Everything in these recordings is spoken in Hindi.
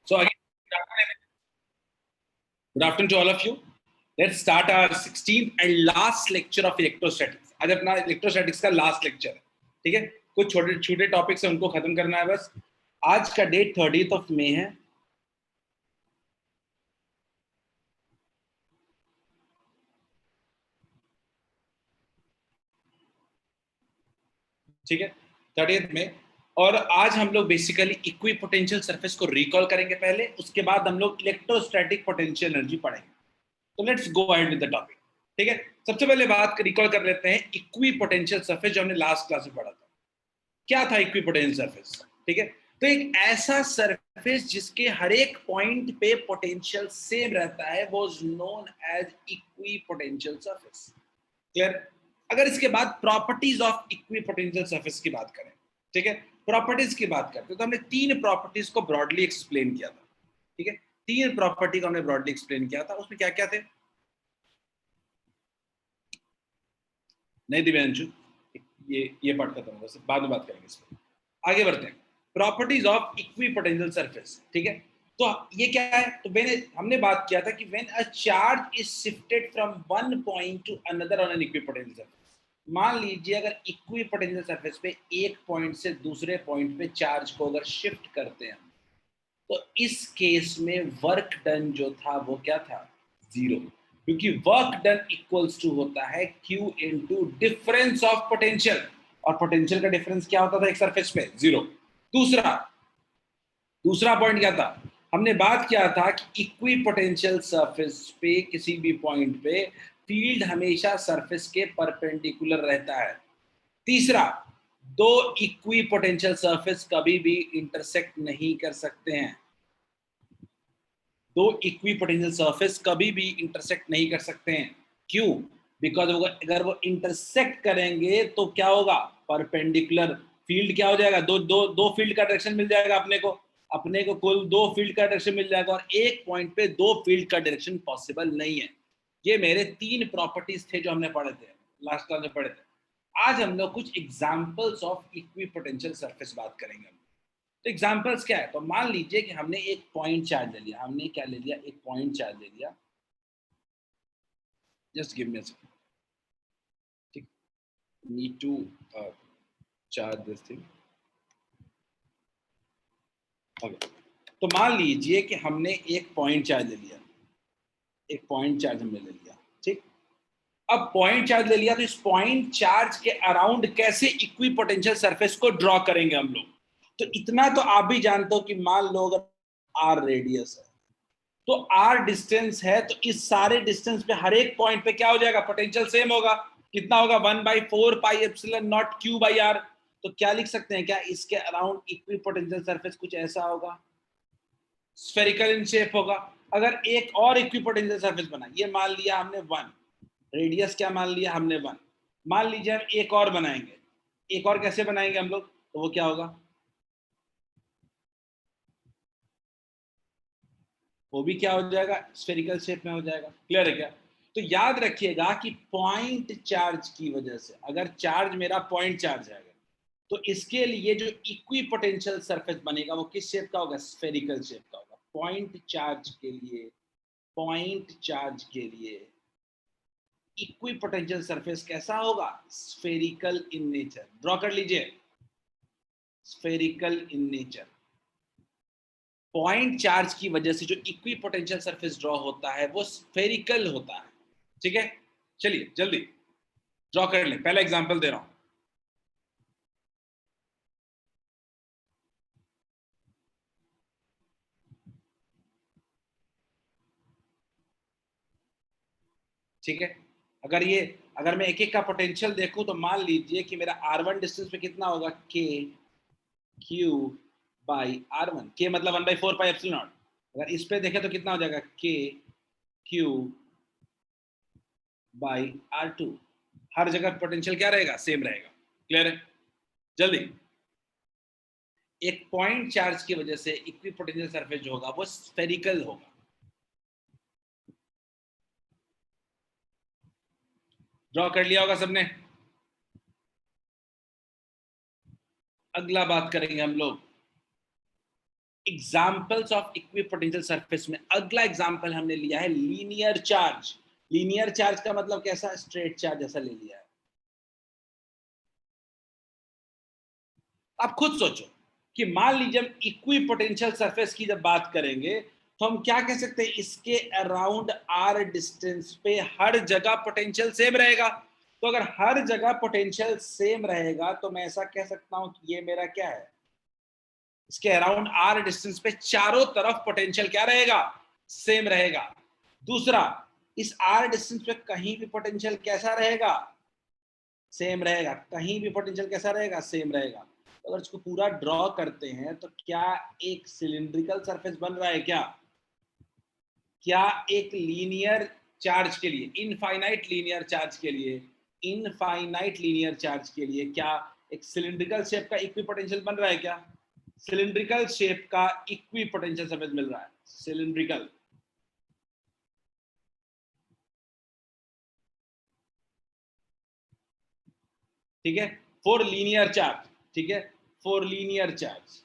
So again, good afternoon to all of you. Let's start our 16th and last lecture of electrostatics. आज अपना electrostatics का last lecture है, ठीक है? कुछ छोटे छोटे टॉपिक्स हैं, उनको खत्म करना है बस. आज का डेट 30th of May है. ठीक है, 30th में. और आज हम लोग बेसिकली इक्विपोटेंशियल सरफेस को रिकॉल करेंगे पहले, उसके बाद हम लोग इलेक्ट्रोस्टैटिक पोटेंशियल एनर्जी पढ़ेंगे. तो let's go ahead with the topic. ठीक है, सबसे पहले बात रिकॉल कर लेते हैं इक्विपोटेंशियल सरफेस, जो हमने लास्ट क्लास में पढ़ा था. क्या था इक्विपोटेंशियल सरफेस? ठीक है, तो एक ऐसा सरफेस जिसके हर एक पॉइंट पे पोटेंशियल सेम रहता है, वो is known as equipotential surface. Clear? अगर इसके बाद प्रॉपर्टीज ऑफ इक्विपोटेंशियल सरफेस की बात करें, ठीक है, प्रॉपर्टीज की बात करते तो हमने तीन प्रॉपर्टीज को ब्रॉडली एक्सप्लेन किया था. ठीक है, तीन प्रॉपर्टी को हमने ब्रॉडली एक्सप्लेन किया था. उसमें क्या क्या थे? नहीं दिव्यांशु, ये पार्ट खत्म होगा, बस बाद में बात करेंगे इस पर. आगे बढ़ते हैं. Properties of equipotential surface. ठीक है, तो ये क्या है? तो हमने बात किया था कि when a charge is shifted from one point two another on an equipotential surface. मान लीजिए अगर इक्विपोटेंशियल सरफेस पे एक पॉइंट से दूसरे पॉइंट पे चार्ज को अगर शिफ्ट करते हैं, तो इस केस में वर्क डन जो था वो क्या था? जीरो. क्योंकि वर्क डन इक्वल्स टू होता है Q into difference of potential, और पोटेंशियल का डिफरेंस क्या होता था एक सरफेस पे? जीरो. दूसरा पॉइंट क्या था? हमने बात किया था कि इक्विपोटेंशियल सरफेस पे किसी भी पॉइंट पे फील्ड हमेशा सरफेस के परपेंडिकुलर रहता है. तीसरा, दो इक्विपोटेंशियल सरफेस कभी भी इंटरसेक्ट नहीं कर सकते हैं. दो इक्विपोटेंशियल सरफेस कभी भी इंटरसेक्ट नहीं कर सकते हैं. क्यों? बिकॉज अगर वो इंटरसेक्ट करेंगे तो क्या होगा? परपेंडिकुलर फील्ड क्या हो जाएगा? दो फील्ड का डायरेक्शन मिल जाएगा अपने को कुल दो फील्ड का डायरेक्शन मिल जाएगा, और एक पॉइंट पे दो फील्ड का डायरेक्शन पॉसिबल नहीं है. ये मेरे तीन प्रॉपर्टीज थे जो हमने पढ़े थे लास्ट क्लास में पढ़े थे. आज हम लोग कुछ एग्जांपल्स ऑफ इक्विपोटेंशियल सरफेस बात करेंगे. तो एग्जांपल्स क्या है? तो मान लीजिए कि हमने एक पॉइंट चार्ज ले लिया. हमने क्या ले लिया? एक पॉइंट चार्ज ले लिया. Just give me a second. ठीक, need to charge this thing. Okay, तो मान लीजिए कि हमने एक पॉइंट चार्ज ले लिया. एक पॉइंट चार्ज हमने ले लिया. ठीक, अब पॉइंट चार्ज ले लिया, तो इस पॉइंट चार्ज के अराउंड कैसे इक्विपोटेंशियल सरफेस को ड्रॉ करेंगे हम लोग? तो इतना तो आप भी जानते हो कि मान लो अगर आर रेडियस है, तो आर डिस्टेंस है, तो इस सारे डिस्टेंस पे हर एक पॉइंट पे क्या हो जाएगा? पोटेंशियल सेम होगा. कितना होगा? 1/4πε0 Q/r. तो क्या लिख सकते हैं? क्या इसके अराउंड इक्विपोटेंशियल सरफेस कुछ ऐसा होगा? स्फेरिकल इन शेप होगा. अगर एक और इक्विपोटेंशियल सरफेस बना, ये मान लिया हमने 1, रेडियस क्या मान लिया हमने? 1. मान लीजिए हम एक और बनाएंगे. एक और कैसे बनाएंगे हम लोग? तो वो क्या होगा? वो भी क्या हो जाएगा? स्फेरिकल शेप में हो जाएगा. क्लियर है क्या? तो याद रखिएगा कि पॉइंट चार्ज की वजह से, अगर चार्ज मेरा पॉइंट चार्ज है, तो इसके लिए जो इक्विपोटेंशियल सरफेस बनेगा वो किस शेप का होगा? स्फेरिकल शेप का होगा. पॉइंट चार्ज के लिए इक्विपोटेंशियल सरफेस कैसा होगा? Spherical in nature. ड्रॉ कर लीजिए, spherical in nature. Point charge की वजह से जो इक्विपोटेंशियल सरफेस ड्रॉ होता है वो स्फेरिकल होता है. ठीक है, चलिए जल्दी ड्रॉ कर लें. पहला एग्जांपल दे रहा हूं. ठीक है, अगर मैं एक एक का पोटेंशियल देखूं, तो मान लीजिए कि मेरा R1 डिस्टेंस पे कितना होगा? K Q/R1. K मतलब 1/4πε0. अगर इस पे देखें तो कितना हो जाएगा? K Q/R2. हर जगह पोटेंशियल क्या रहेगा? सेम रहेगा. क्लियर है? जल्दी. एक पॉइंट चार्ज की वजह से इक्विपोटेंशियल सरफेस जो होगा वो स्फेरिकल होगा. ड्रॉ कर लिया होगा सबने. अगला बात करेंगे हम लोग एग्जाम्पल्स ऑफ इक्विपोटेंशियल सरफेस में अगला एग्जाम्पल हमने लिया है लीनियर चार्ज। लीनियर चार्ज का मतलब कैसा? स्ट्रेट चार्ज जैसा ले लिया है। आप खुद सोचो कि मान लीजिए हम इक्विपोटेंशियल सरफेस की जब बात करेंगे तो हम क्या कह सकते हैं? इसके अराउंड आर डिस्टेंस पे हर जगह पोटेंशियल सेम रहेगा। तो अगर हर जगह पोटेंशियल सेम रहेगा तो मैं ऐसा कह सकता हूं कि ये मेरा क्या है? इसके अराउंड आर डिस्टेंस पे चारों तरफ पोटेंशियल क्या रहेगा? सेम रहेगा। दूसरा, इस आर डिस्टेंस पे कहीं भी पोटेंशियल कैसा रहेगा? सेम रहेगा। कहीं भी पोटेंशियल कैसा रहेगा? सेम रहेगा। तो अगर इसको पूरा ड्रॉ करते हैं तो क्या एक सिलिंड्रिकल सरफेस बन रहा है? क्या एक लीनियर चार्ज के लिए, इनफाइनाइट लीनियर चार्ज के लिए, इनफाइनाइट लीनियर चार्ज के लिए क्या एक सिलिंड्रिकल शेप का इक्विपोटेंशियल बन रहा है? क्या सिलिंड्रिकल शेप का इक्विपोटेंशियल सरफेस मिल रहा है? सिलिंड्रिकल, ठीक है, फॉर लीनियर चार्ज, ठीक है, for linear charge.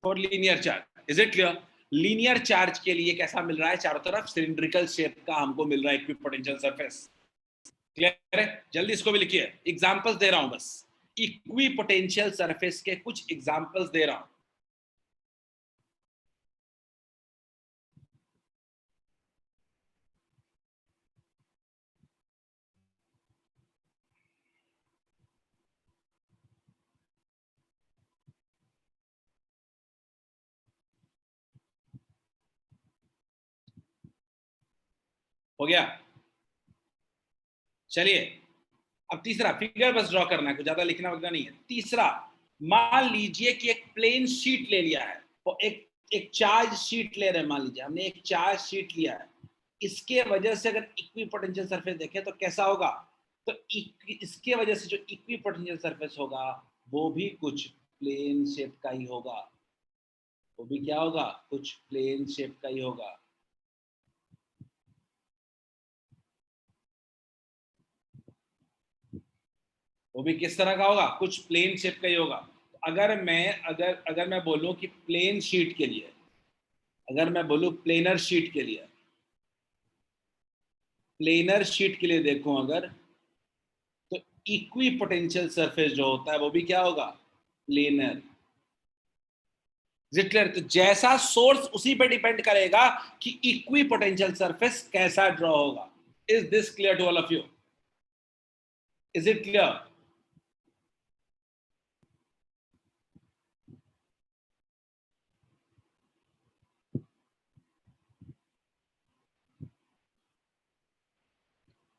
For linear charge, is it clear? Linear charge के लिए कैसा मिल रहा है? चारों तरफ सिलिंड्रिकल शेप का हमको मिल रहा है इक्विपोटेंशियल सरफेस। क्लियर है? जल्दी इसको भी लिखिए, एग्जांपल्स दे रहा हूं बस, इक्विपोटेंशियल सरफेस के कुछ एग्जांपल्स दे रहा हूं। हो गया? चलिए, अब तीसरा फिगर बस ड्रॉ करना है, कुछ ज्यादा लिखना वगैरह नहीं है। तीसरा, मान लीजिए कि एक प्लेन शीट ले लिया है, तो एक एक चार्ज शीट ले रहे हैं। मान लीजिए हमने एक चार्ज शीट लिया है, इसके वजह से अगर इक्विपोटेंशियल सरफेस देखें तो कैसा होगा? तो इसके वजह से जो इक्विपोटेंशियल सरफेस होगा वो भी कुछ प्लेन शेप का ही होगा। वो भी क्या होगा? कुछ प्लेन शेप का ही होगा। वो भी किस तरह का होगा? कुछ प्लेन शेप का ही होगा। अगर मैं बोलूं कि प्लेन शीट के लिए, अगर मैं बोलूं प्लेनर शीट के लिए, प्लेनर शीट के लिए देखूं अगर, तो इक्वी पोटेंशियल सरफेस जो होता है वो भी क्या होगा? प्लेनर। क्लियर? तो जैसा सोर्स उसी पे डिपेंड करेगा कि इक्वी पोटेंशियल सरफेस कैसा ड्रॉ होगा। Is this clear to all of you? Is it clear?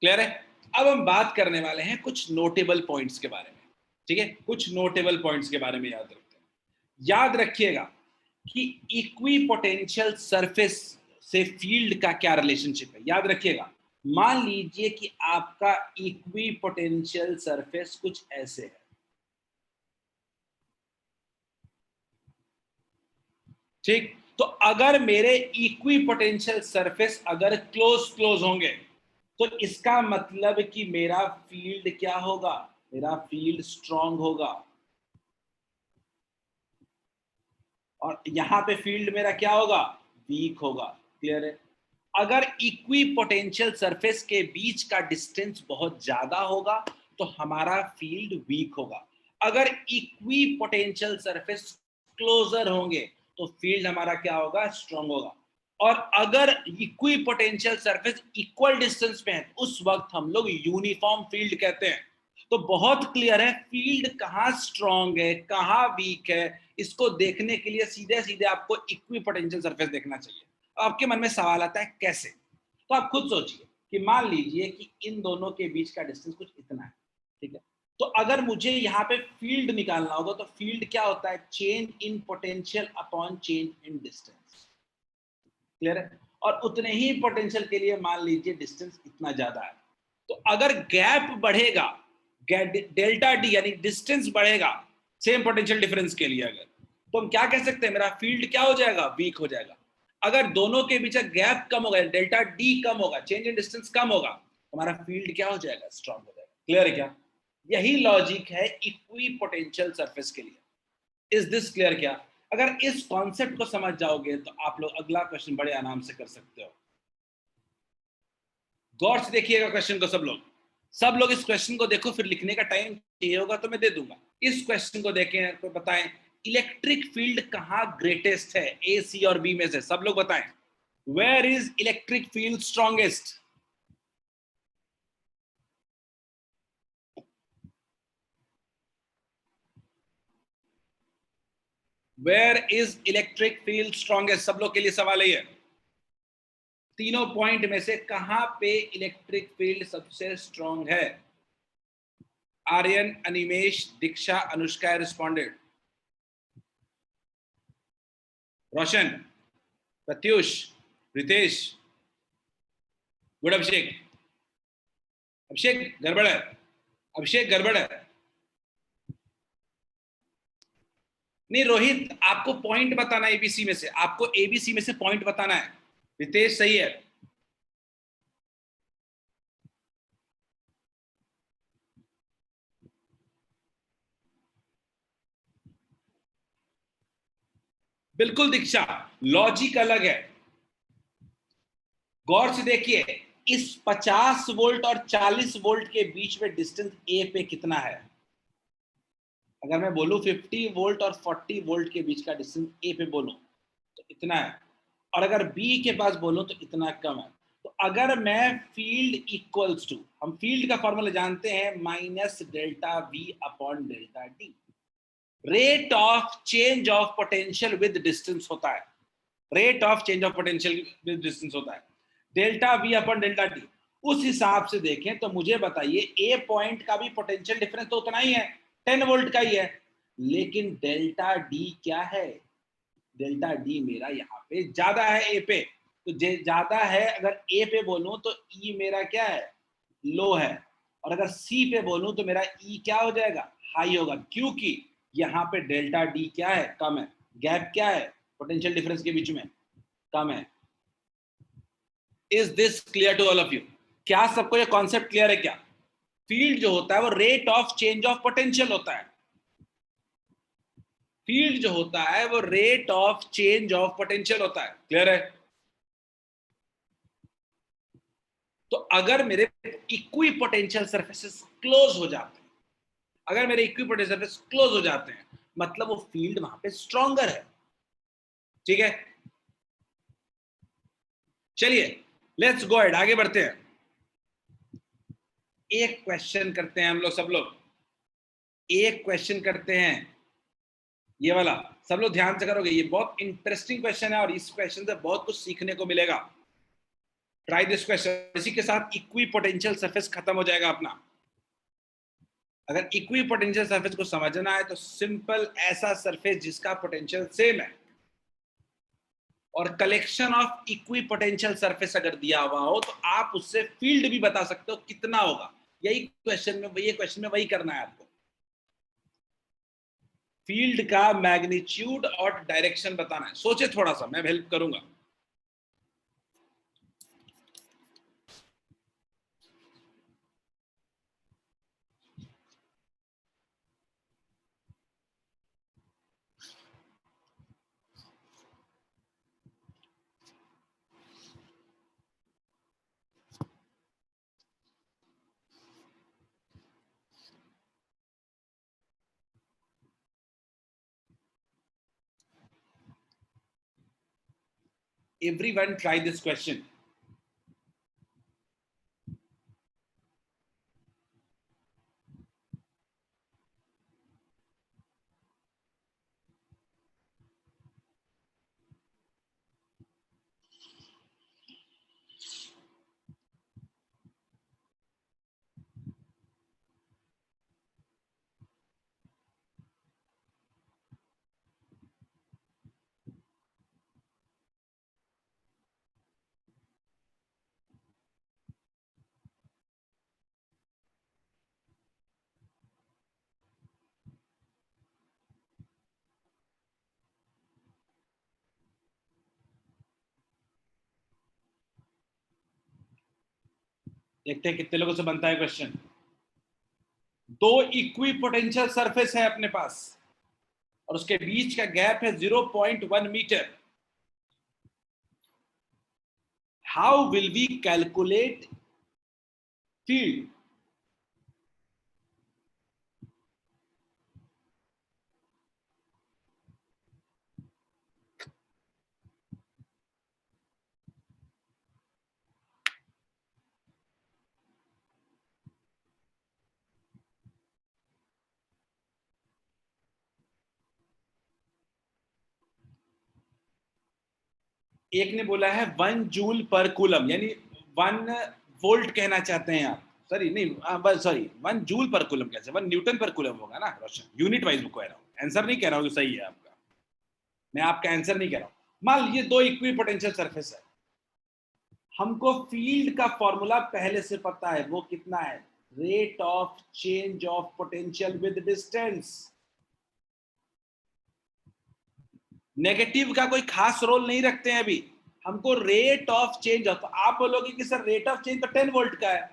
Clear है? अब हम बात करने वाले हैं कुछ नोटेबल पॉइंट्स के बारे में। ठीक है, कुछ नोटेबल पॉइंट्स के बारे में याद रखते हैं। याद रखिएगा कि इक्वी पोटेंशियल सरफेस से फील्ड का क्या रिलेशनशिप है। याद रखिएगा, मान लीजिए कि आपका इक्वी पोटेंशियल सरफेस कुछ ऐसे है, ठीक? तो अगर मेरे इक्वी पोटेंशियल सरफेस अगर क्लोज क्लोज होंगे तो इसका मतलब कि मेरा फील्ड क्या होगा? मेरा फील्ड स्ट्रांग होगा। और यहां पे फील्ड मेरा क्या होगा? वीक होगा। क्लियर है? अगर इक्वी पोटेंशियल सरफेस के बीच का डिस्टेंस बहुत ज्यादा होगा तो हमारा फील्ड वीक होगा। अगर इक्वी पोटेंशियल सरफेस क्लोजर होंगे तो फील्ड हमारा क्या होगा? स्ट्रांग होगा। और अगर equi potential surface equal distance पे है उस वक्त हम लोग यूनिफॉर्म फील्ड कहते हैं। तो बहुत क्लियर है फील्ड कहाँ स्ट्रांग है कहाँ वीक है, इसको देखने के लिए सीधे सीधे आपको इक्वी पोटेंशियल सरफेस देखना चाहिए। आपके मन में सवाल आता है कैसे? तो आप खुद सोचिए कि मान लीजिए कि इन दोनों के बीच का डिस्टेंस कुछ इतना है, ठीक है? तो अगर मुझे यहाँ पे फील्ड निकालना होगा तो फील्ड क्या होता है? Change in potential upon change in distance. Clear है? और उतने ही पोटेंशियल के लिए मान लीजिए डिस्टेंस इतना ज्यादा है, तो अगर गैप बढ़ेगा, डेल्टा डी यानी डिस्टेंस बढ़ेगा सेम पोटेंशियल डिफरेंस के लिए, अगर तो हम क्या कह सकते हैं? मेरा फील्ड क्या हो जाएगा? वीक हो जाएगा। अगर दोनों के बीच गैप कम होगा, डेल्टा डी कम होगा, चेंज इन डिस्टेंस कम होगा, हमारा फील्ड क्या हो जाएगा? स्ट्रांग हो जाएगा। क्लियर है क्या? यही लॉजिक है इक्वी पोटेंशियल सरफेस के लिए। इज दिस क्लियर क्या? अगर इस कॉन्सेप्ट को समझ जाओगे तो आप लोग अगला क्वेश्चन बड़े आराम से कर सकते हो। गौर से देखिएगा क्वेश्चन को सब लोग इस क्वेश्चन को देखो, फिर लिखने का टाइम चाहिए होगा तो मैं दे दूंगा। इस क्वेश्चन को देखें तो बताएं इलेक्ट्रिक फील्ड कहां ग्रेटेस्ट है, ए, सी और बी में से? सब लोग बताएं, where is electric field strongest? Where is electric field strongest? सब लोग के लिए सवाल है। तीनों पॉइंट में से कहां पे इलेक्ट्रिक फील्ड सबसे स्ट्रॉन्ग है? आर्यन, अनिमेश, दीक्षा, अनुष्का रिस्पॉन्डेड। रोशन, प्रत्युष, रितेश, गुड। अभिषेक, अभिषेक गड़बड़ है, अभिषेक गड़बड़ है। नहीं रोहित, आपको पॉइंट बताना है एबीसी में से, आपको एबीसी में से पॉइंट बताना है। रितेश सही है। बिल्कुल दीक्षा, लॉजिक अलग है। गौर से देखिए, इस 50 वोल्ट और 40 वोल्ट के बीच में डिस्टेंस ए पे कितना है? अगर मैं बोलूं 50 वोल्ट और 40 वोल्ट के बीच का डिस्टेंस ए पे बोलूं तो इतना है, और अगर बी के पास बोलूं तो इतना कम है। तो अगर मैं फील्ड इक्वल्स टू, हम फील्ड का फॉर्मूला जानते हैं, minus delta we upon delta T. Rate of change of potential with distance होता है, rate of change of potential with distance होता है delta we upon delta T. उस हिसाब से देखें तो मुझे बताइए ए पॉइंट का भी पोटेंशियल डिफरेंस तो उतना ही है, 10 वोल्ट का ही है, लेकिन डेल्टा डी क्या है? डेल्टा डी मेरा यहाँ पे ज्यादा है ए पे, तो ज्यादा है अगर ए पे बोलूं तो ई मेरा क्या है? लो है। और अगर सी पे बोलूं तो मेरा ई क्या हो जाएगा? हाई होगा, क्योंकि यहाँ पे डेल्टा डी क्या है? कम है। गैप क्या है पोटेंशियल डिफरेंस के बीच में? कम है। Is this clear to all of you? क्या सबको ये कॉन्सेप्ट क्लियर है क्या? फील्ड जो होता है वो rate of change of potential होता है। फील्ड जो होता है वो rate of change of potential होता है। क्लियर है? तो अगर मेरे इक्वी पोटेंशियल सर्फेसेस क्लोज हो जाते हैं, अगर मेरे इक्वी पोटेंशियल सर्फेस क्लोज हो जाते हैं, मतलब वो फील्ड वहां पे स्ट्रॉन्गर है। ठीक है, चलिए लेट्स गो एड, आगे बढ़ते हैं। एक क्वेश्चन करते हैं हम लोग, सब लोग एक क्वेश्चन करते हैं, ये वाला। सब लोग ध्यान से करोगे, ये बहुत इंटरेस्टिंग क्वेश्चन है और इस क्वेश्चन से बहुत कुछ सीखने को मिलेगा। Try this question. इसी के साथ इक्वी पोटेंशियल सरफेस खत्म हो जाएगा अपना। अगर इक्वी पोटेंशियल सरफेस को समझना है तो सिंपल ऐसा सरफेस जिसका पोटेंशियल सेम है और collection of equi potential surface अगर दिया हुआ हो तो आप उससे फील्ड भी बता सकते हो कितना होगा। यही क्वेश्चन में, ये क्वेश्चन में वही करना है आपको। फील्ड का मैग्नीट्यूड और डायरेक्शन बताना है। सोचे थोड़ा सा, मैं हेल्प करूंगा। Everyone try this question. देखते हैं कितने लोगों से बनता है क्वेश्चन। दो इक्वी पोटेंशियल सरफेस है अपने पास और उसके बीच का गैप है 0.1 metre. How will we calculate field? एक ने बोला है 1 जूल पर कूलम, यानी 1 वोल्ट कहना चाहते हैं आप. सॉरी नहीं, सॉरी 1 जूल पर कूलम कैसे, 1 न्यूटन पर कूलम होगा ना रोशन. यूनिट वाइज कह रहा हूँ, आंसर नहीं कह रहा हूँ कि सही है आपका. मैं आपका आंसर नहीं कह रहा हूँ. मान लीजिए दो इक्वी पोटेंशियल सरफेस है. हमको फील्ड का फॉर्मूला पहले से पता है. वो कितना है? Rate of change of potential with distance. Negative का कोई खास रोल नहीं रखते हैं अभी. हमको रेट ऑफ चेंज ऑफ, आप बोलोगे कि सर रेट ऑफ चेंज तो 10 वोल्ट का है,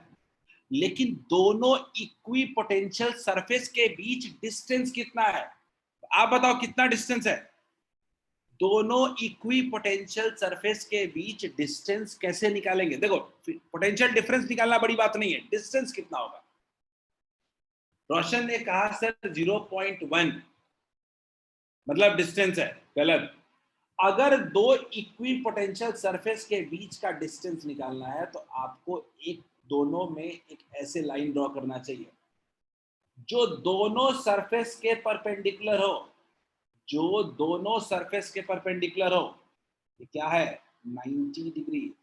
लेकिन दोनों इक्वी पोटेंशियल सरफेस के बीच डिस्टेंस कितना है? आप बताओ कितना डिस्टेंस है? दोनों इक्वी पोटेंशियल सरफेस के बीच डिस्टेंस कैसे निकालेंगे? देखो, पोटेंशियल डिफरेंस निकालना बड़ी बात नहीं है, डिस्टेंस कितना होगा. रोशन ने कहा सर 0.1 मतलब डिस्टेंस है. गलत. अगर दो इक्वी पोटेंशियल सरफेस के बीच का डिस्टेंस निकालना है तो आपको एक दोनों में एक ऐसे लाइन ड्रॉ करना चाहिए जो दोनों सरफेस के परपेंडिकुलर हो. जो दोनों सरफेस के परपेंडिकुलर हो. ये क्या है? 90 डिग्री.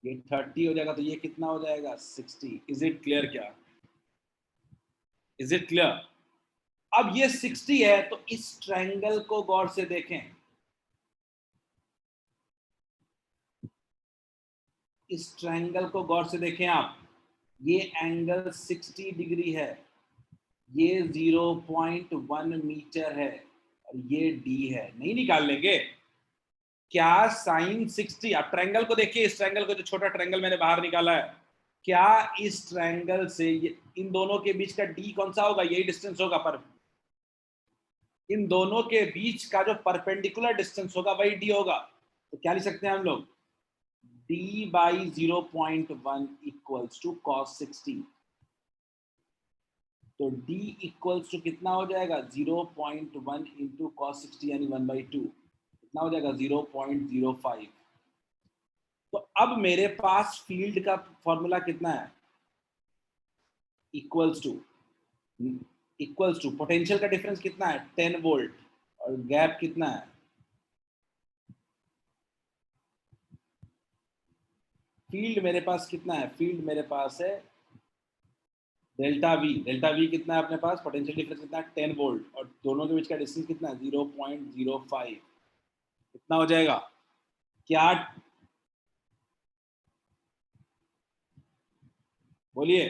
ये 30 हो जाएगा तो ये कितना हो जाएगा? 60. Is it clear? क्या इज इट क्लियर? अब ये 60 है तो इस ट्रायंगल को गौर से देखें. इस ट्रायंगल को गौर से देखें आप. ये एंगल 60 डिग्री है, ये 0.1 मीटर है और ये d है. नहीं निकाल लेंगे क्या? साइन 60, आप ट्रायंगल को देखिए. इस ट्रायंगल को, जो छोटा ट्रायंगल मैंने बाहर निकाला है, क्या इस ट्रायंगल से इन दोनों के बीच का d कौन सा होगा? यही डिस्टेंस होगा. पर इन दोनों के बीच का जो परपेंडिकुलर डिस्टेंस होगा वही d होगा. तो क्या लिख सकते हैं हम लोग? d by 0.1 equals to cos 60. तो d इक्वल्स टू कितना हो जाएगा? 0.1 इंटू cos 60 यानी 1/2. कितना हो जाएगा? 0.05. तो अब मेरे पास फील्ड का फॉर्मूला कितना है? इक्वल्स टू पोटेंशियल का डिफरेंस कितना है? 10 वोल्ट. और गैप कितना है? फील्ड मेरे पास कितना है? फील्ड मेरे पास है डेल्टा वी. डेल्टा वी कितना है अपने पास? पोटेंशियल डिफरेंस कितना है? 10 वोल्ट. और दोनों के बीच का डिस्टेंस कितना है? 0.05. कितना हो जाएगा? क्या बोलिए,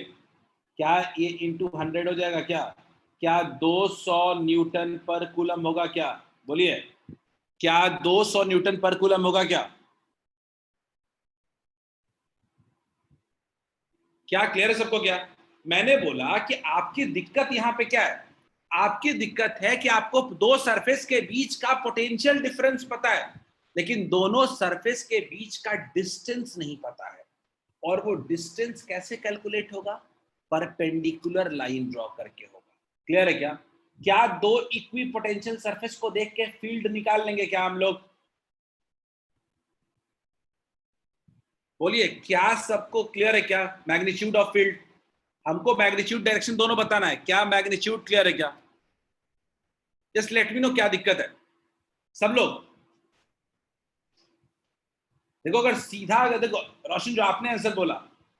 क्या ये इंटू 100 हो जाएगा? क्या क्या 200 न्यूटन पर कूलम होगा? क्या बोलिए, क्या 200 न्यूटन पर कूलम होगा? क्या क्लियर है सबको? क्या मैंने बोला कि आपकी दिक्कत यहां पे क्या है? आपकी दिक्कत है कि आपको दो सरफेस के बीच का पोटेंशियल डिफरेंस पता है, लेकिन दोनों सरफेस के बीच का डिस्टेंस नहीं पता है. और वो डिस्टेंस कैसे कैलकुलेट होगा? परपेंडिकुलर लाइन ड्रॉ करके होगा. क्लियर है? क्या क्या दो इक्वी पोटेंशियल सरफेस को देख के फील्ड निकाल लेंगे क्या हम लोग? बोलिए, क्या सबको क्लियर है? क्या मैग्नीट्यूड ऑफ फील्ड? हमको मैग्नीट्यूड डायरेक्शन दोनों बताना है. क्या मैग्नीट्यूड क्लियर है? क्या जस्ट लेट मी नो क्या दिक्कत है सब लोग. देखो, अगर सीधा, अगर देखो रोशन, जो आपने आंसर बोला,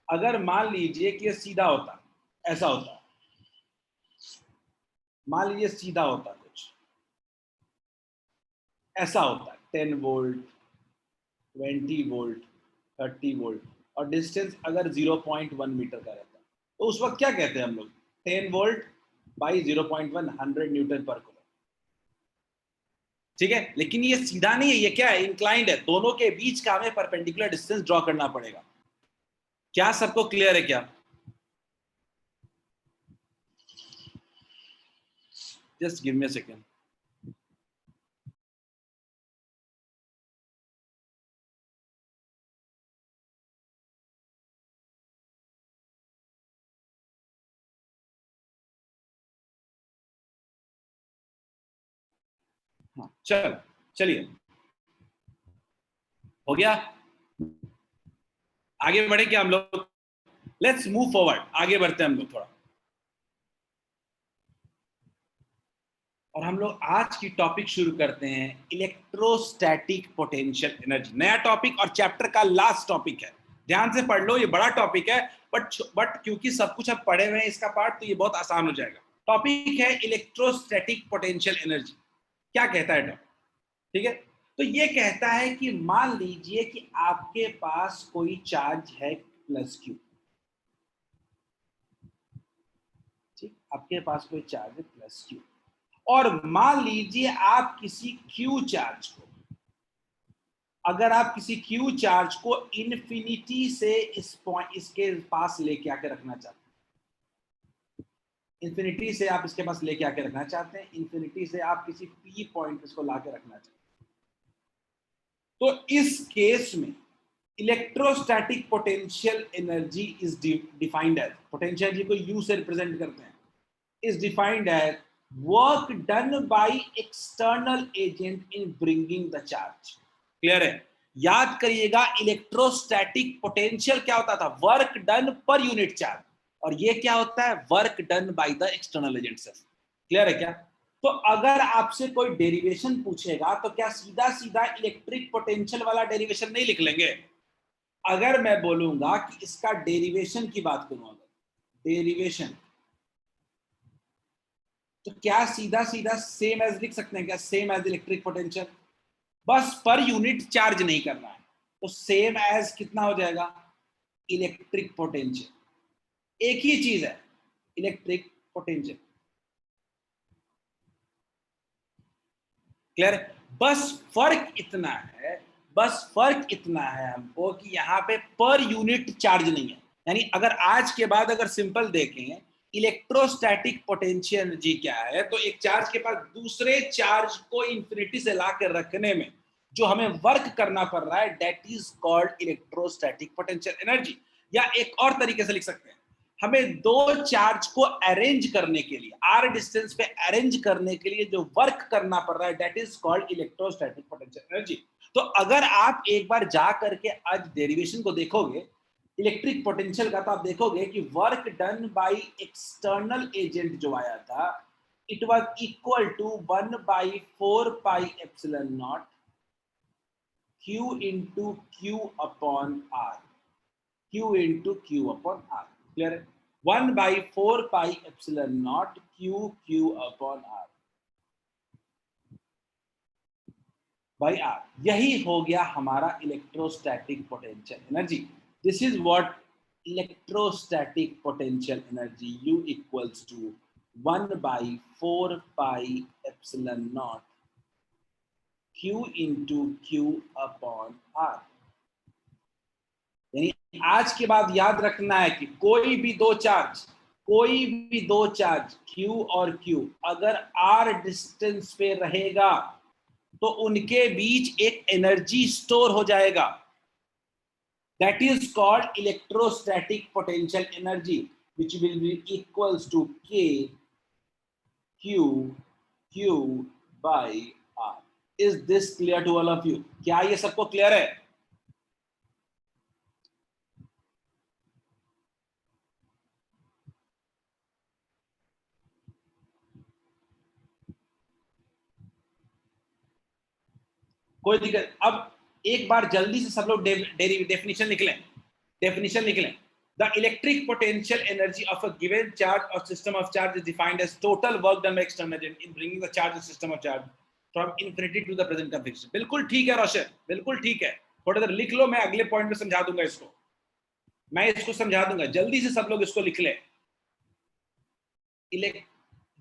अगर मान लीजिए कि ये सीधा होता, ऐसा होता, मान लीजिए सीधा होता, कुछ ऐसा होता, 10 वोल्ट, 20 वोल्ट, 30 वोल्ट, और डिस्टेंस अगर 0.1 मीटर का रहता, तो उस वक्त क्या कहते हैं हम लोग? 10 वोल्ट बाई 0.1, 100 न्यूटन पर कूलम. ठीक है, लेकिन ये सीधा नहीं है. ये क्या है? इंक्लाइंड है. दोनों के बीच का हमें परपेंडिकुलर डिस्टेंस ड्रॉ करना पड़ेगा. क्या सबको क्लियर है? क्या just give me a second. हाँ चलिए, हो गया। आगे बढ़े क्या हम लोग? लेट्स मूव फॉरवर्ड, आगे बढ़ते हैं हम लोग थोड़ा। और हम लोग आज की टॉपिक शुरू करते हैं, इलेक्ट्रोस्टैटिक पोटेंशियल एनर्जी। नया टॉपिक और चैप्टर का लास्ट टॉपिक है। ध्यान से पढ़ लो, ये बड़ा टॉपिक है, बट क्योंकि सब कुछ अब पढ़े हुए हैं इसका पार्ट, तो ये बहुत आसान हो जाएगा। टॉपिक है इलेक्ट्रोस्टैटिक पोटेंशियल एनर्जी। क्या कहता है टॉपिक? ठीक है, तो ये कहता है कि मान लीजिए कि आपके पास कोई चार्ज है प्लस क्यू। ठीक, आपके पास कोई चार्ज है प्लस क्यू, और मान लीजिए आप किसी क्यू चार्ज को, अगर आप किसी क्यू चार्ज को इन्फिनिटी से इस पॉइंट, इसके पास लेके आके रखना चाहते हैं, इन्फिनिटी से आप इसके पास लेके आके रखना चाहते हैं, इन्फिनिटी से आप किसी पी पॉइंट इसको लाके रखना चाहते हैं, तो इस केस में electrostatic potential energy is defined as, potential energy को यू से रिप्रेजेंट करते हैं, is defined as work done by external agent in bringing the charge। Clear है? याद करिएगा, इलेक्ट्रोस्टैटिक पोटेंशियल क्या होता था? Work done per unit charge, और ये क्या होता है? Work done by the external agents. Clear है क्या? तो अगर आपसे कोई डेरिवेशन पूछेगा तो क्या सीधा सीधा इलेक्ट्रिक पोटेंशियल वाला डेरिवेशन नहीं लिख लेंगे? अगर मैं बोलूंगा कि इसका डेरिवेशन की बात करूं, अगर डेरिवेशन, तो क्या सीधा सीधा सेम एज लिख सकते हैं क्या? सेम एज इलेक्ट्रिक पोटेंशियल, बस पर यूनिट चार्ज नहीं करना है, तो सेम एज कितना हो जाएगा? Electric potential. एक ही चीज है, इलेक्ट्रिक पोटेंशियल। क्लियर? बस फर्क इतना है, बस फर्क इतना है हमको कि यहाँ पे पर यूनिट चार्ज नहीं है। यानी अगर आज के बाद अगर सिंपल देखें, इलेक्ट्रोस्टैटिक पोटेंशियल एनर्जी क्या है, तो एक चार्ज के पास दूसरे चार्ज को इंफिनिटी से लाकर रखने में जो हमें वर्क करना पड़ रहा है, that is called electrostatic potential energy. या एक और तरीके से लिख सकते हैं, हमें दो चार्ज को अरेंज करने के लिए, आर डिस्टेंस पे अरेंज करने के लिए जो वर्क करना पड़ रहा है, that is called electrostatic potential energy. तो अगर आप एक बार जा करके आज डेरिवेशन को देखोगे इलेक्ट्रिक पोटेंशियल का, तो आप देखोगे कि work done by external agent जो आया था, it was equal to 1/4 pi epsilon naught Q into Q upon R, Q into Q upon R। Clear है? 1/4 pi epsilon naught Q upon R by R। यही हो गया हमारा electrostatic potential energy. This is what electrostatic potential energy, U equals to 1/4 pi epsilon naught Q into Q upon R। यानी आज के बाद याद रखना है कि कोई भी दो चार्ज Q और Q अगर R डिस्टेंस पे रहेगा तो उनके बीच एक एनर्जी स्टोर हो जाएगा, that is called electrostatic potential energy, which will be equals to K Q by R। Is this clear to all of you? क्या ये सबको क्लियर है? कोई दिक्कत? अब एक बार जल्दी से सब लोग डेफिनेशन लिख लें, डेफिनेशन लिख लें। The electric potential energy of a given charge or system of charge is defined as total work done by external agent in bringing the charge or system of charge from infinity to the present configuration। बिल्कुल ठीक है रोशन, बिल्कुल ठीक है। थोड़ी देर लिख लो, मैं अगले पॉइंट में समझा दूंगा इसको, मैं इसको समझा दूंगा। जल्दी से सब लोग इसको लिख लें।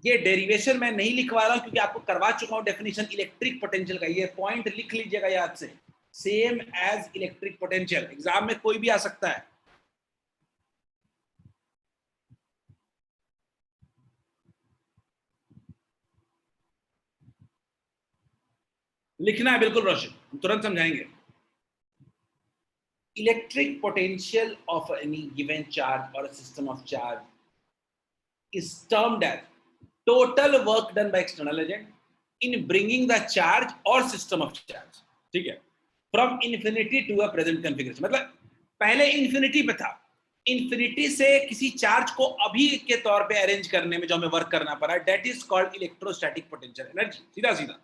ये डेरिवेशन मैं नहीं लिखवा रहा हूं क्योंकि आपको करवा चुका हूं डेफिनेशन इलेक्ट्रिक पोटेंशियल का। ये पॉइंट लिख लीजिएगा याद से, same as electric potential. Exam में कोई भी आ सकता है। लिखना है बिल्कुल रोशन, हम तुरंत समझाएंगे। Electric potential of any given charge और system of charge is termed as total work done by external agent in bringing the charge or system of charge, ठीक है, from infinity to a present configuration। मतलब पहले इंफिनिटी पे था, इंफिनिटी से किसी चार्ज को अभी के तौर पे अरेंज करने में जो हमें वर्क करना पड़ा, that is called electrostatic potential energy. सीधा सीधा,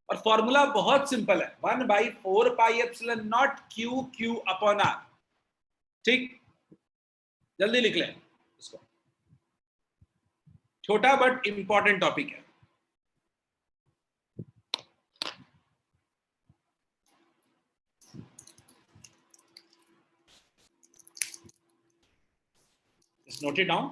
और फॉर्मूला बहुत सिंपल है, 1/4πε0 क्यू क्यू अपॉन आर। ठीक, जल्दी लिख लें इसको, छोटा बट इंपॉर्टेंट टॉपिक है। Note it down.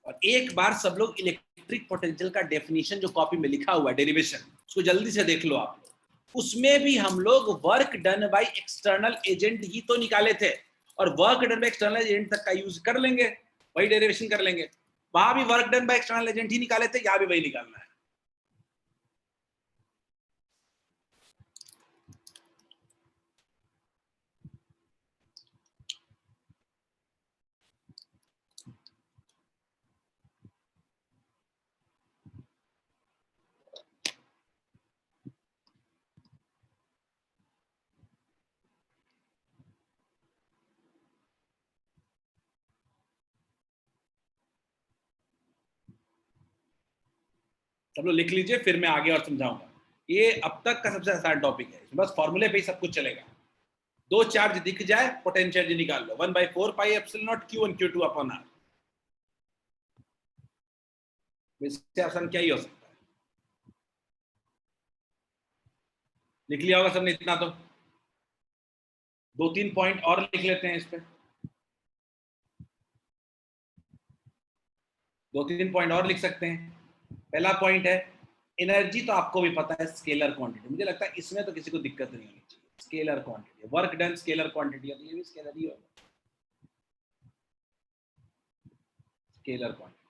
और एक बार सब लोग इलेक्ट्रिक पोटेंशियल का डेफिनेशन जो कॉपी में लिखा हुआ है, डेरिवेशन, उसको जल्दी से देख लो आप लोग। उसमें भी हम लोग work done by external agent ही तो निकाले थे, और work done by external agent तक का यूज कर लेंगे, वही डेरिवेशन कर लेंगे। वहां भी work done by external agent ही निकाले थे, यहां भी वही निकालना है। सब लोग लिख लीजिए, फिर मैं आगे और समझाऊंगा। ये अब तक का सबसे आसान टॉपिक है, बस फॉर्मूले पे ही सब कुछ चलेगा। दो चार्ज दिख जाए, पोटेंशियल एनर्जी निकाल लो, 1/4πε0 Q1 Q2 अपॉन आर। इससे आसान क्या ही हो सकता है। लिख लिया होगा सबने इतना तो। दो तीन पॉइंट और लिख लेते हैं इस पे, दो तीन पॉइंट और लिख सकते हैं। पहला पॉइंट है, एनर्जी तो आपको भी पता है स्केलर क्वांटिटी, मुझे लगता है इसमें तो किसी को दिक्कत नहीं होनी चाहिए। Scalar quantity, work done scalar quantity है, तो ये भी स्केलर ही होगा, स्केलर क्वांटिटी।